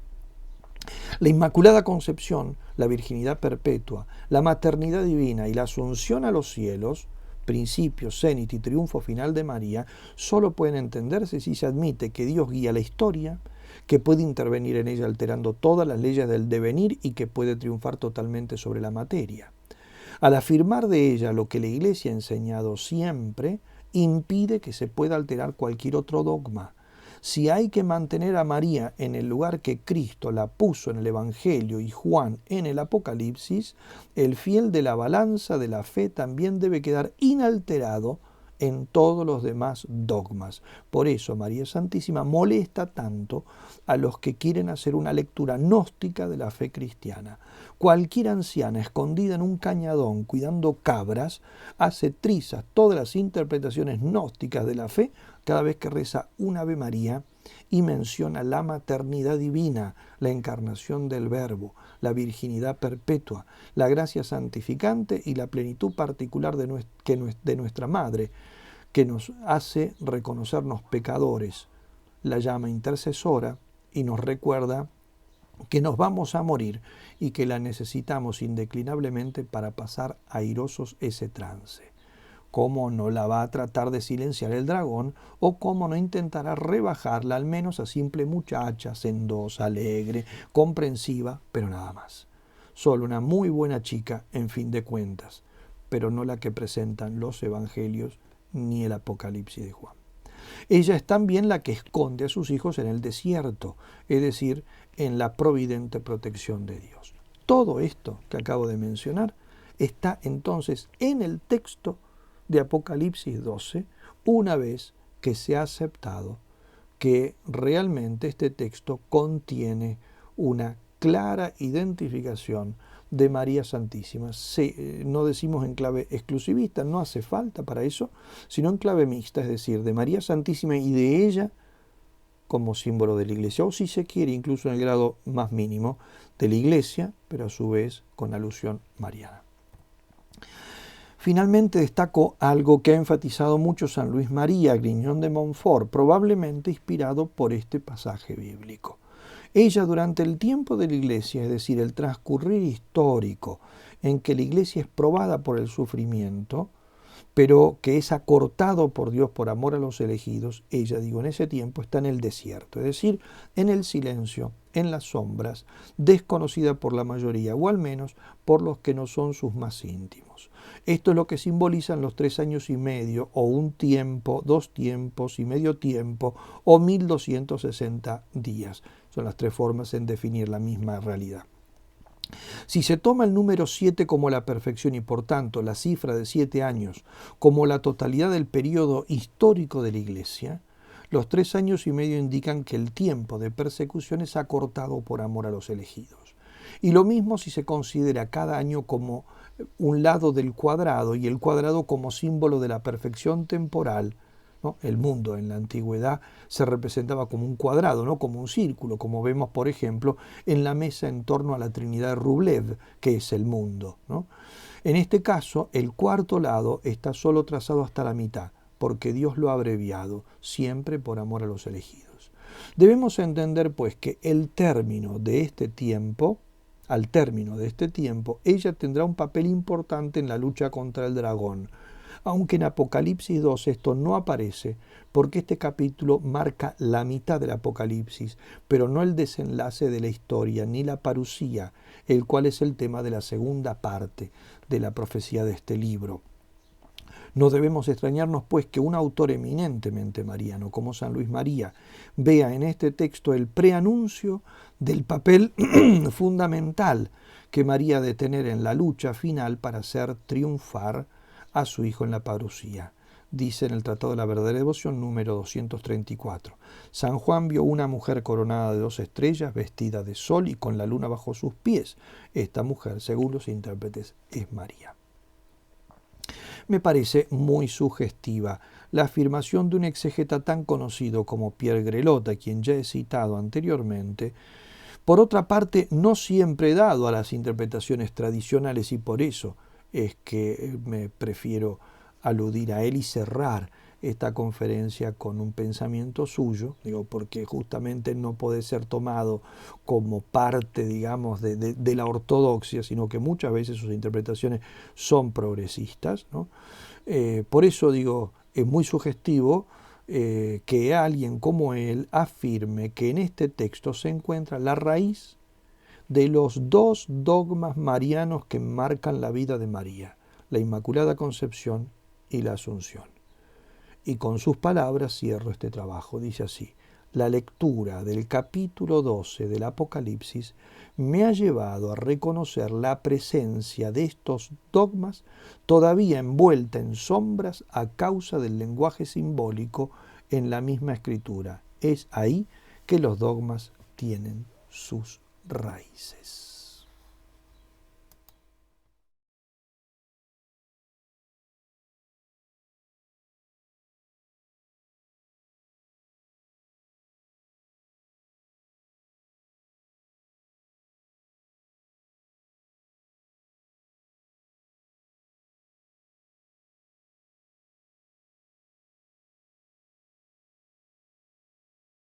La Inmaculada Concepción, la virginidad perpetua, la maternidad divina y la asunción a los cielos, principio, cenit y triunfo final de María, solo pueden entenderse si se admite que Dios guía la historia, que puede intervenir en ella alterando todas las leyes del devenir y que puede triunfar totalmente sobre la materia. Al afirmar de ella lo que la Iglesia ha enseñado siempre, impide que se pueda alterar cualquier otro dogma. Si hay que mantener a María en el lugar que Cristo la puso en el Evangelio y Juan en el Apocalipsis, el fiel de la balanza de la fe también debe quedar inalterado en todos los demás dogmas. Por eso María Santísima molesta tanto a los que quieren hacer una lectura gnóstica de la fe cristiana. Cualquier anciana escondida en un cañadón cuidando cabras hace trizas todas las interpretaciones gnósticas de la fe cada vez que reza un Ave María y menciona la maternidad divina, la encarnación del Verbo, la virginidad perpetua, la gracia santificante y la plenitud particular de nuestra Madre, que nos hace reconocernos pecadores, la llama intercesora y nos recuerda que nos vamos a morir y que la necesitamos indeclinablemente para pasar airosos ese trance. ¿Cómo no la va a tratar de silenciar el dragón o cómo no intentará rebajarla al menos a simple muchacha, sendosa, alegre, comprensiva, pero nada más? Solo una muy buena chica, en fin de cuentas, pero no la que presentan los evangelios ni el Apocalipsis de Juan. Ella es también la que esconde a sus hijos en el desierto, es decir, en la providente protección de Dios. Todo esto que acabo de mencionar está entonces en el texto de Apocalipsis 12, una vez que se ha aceptado que realmente este texto contiene una clara identificación de María Santísima. No decimos en clave exclusivista, no hace falta para eso, sino en clave mixta, es decir, de María Santísima y de ella como símbolo de la Iglesia, o si se quiere, incluso en el grado más mínimo de la Iglesia, pero a su vez con alusión mariana. Finalmente destaco algo que ha enfatizado mucho San Luis María Griñón de Montfort, probablemente inspirado por este pasaje bíblico. Ella, durante el tiempo de la Iglesia, es decir, el transcurrir histórico en que la Iglesia es probada por el sufrimiento, pero que es acortado por Dios por amor a los elegidos, ella, digo, en ese tiempo está en el desierto, es decir, en el silencio, en las sombras, desconocida por la mayoría, o al menos por los que no son sus más íntimos. Esto es lo que simbolizan los 3 años y medio, o un tiempo, 2 tiempos y medio tiempo, o 1260 días. Son las 3 formas en definir la misma realidad. Si se toma el número 7 como la perfección y por tanto la cifra de 7 años como la totalidad del periodo histórico de la Iglesia, los 3 años y medio indican que el tiempo de persecución es acortado por amor a los elegidos. Y lo mismo si se considera cada año como un lado del cuadrado y el cuadrado como símbolo de la perfección temporal, ¿no? El mundo en la antigüedad se representaba como un cuadrado, no como un círculo, como vemos, por ejemplo, en la mesa en torno a la Trinidad de Rublev, que es el mundo, ¿no? En este caso, el cuarto lado está solo trazado hasta la mitad, porque Dios lo ha abreviado, siempre por amor a los elegidos. Debemos entender, pues, que al término de este tiempo, ella tendrá un papel importante en la lucha contra el dragón, aunque en Apocalipsis 2 esto no aparece, porque este capítulo marca la mitad del Apocalipsis, pero no el desenlace de la historia, ni la parusía, el cual es el tema de la segunda parte de la profecía de este libro. No debemos extrañarnos, pues, que un autor eminentemente mariano, como San Luis María, vea en este texto el preanuncio del papel fundamental que María ha de tener en la lucha final para hacer triunfar a su hijo en la parusía. Dice en el Tratado de la Verdadera Devoción número 234. San Juan vio una mujer coronada de 2 estrellas, vestida de sol y con la luna bajo sus pies. Esta mujer, según los intérpretes, es María. Me parece muy sugestiva la afirmación de un exegeta tan conocido como Pierre Grelot, a quien ya he citado anteriormente, por otra parte, no siempre dado a las interpretaciones tradicionales, y por eso es que me prefiero aludir a él y cerrar esta conferencia con un pensamiento suyo, digo, porque justamente no puede ser tomado como parte, digamos, de la ortodoxia, sino que muchas veces sus interpretaciones son progresistas, ¿no? Por eso digo, es muy sugestivo que alguien como él afirme que en este texto se encuentra la raíz de los 2 dogmas marianos que marcan la vida de María, la Inmaculada Concepción y la Asunción. Y con sus palabras cierro este trabajo. Dice así: la lectura del capítulo 12 del Apocalipsis me ha llevado a reconocer la presencia de estos dogmas todavía envuelta en sombras a causa del lenguaje simbólico en la misma escritura. Es ahí que los dogmas tienen sus raíces.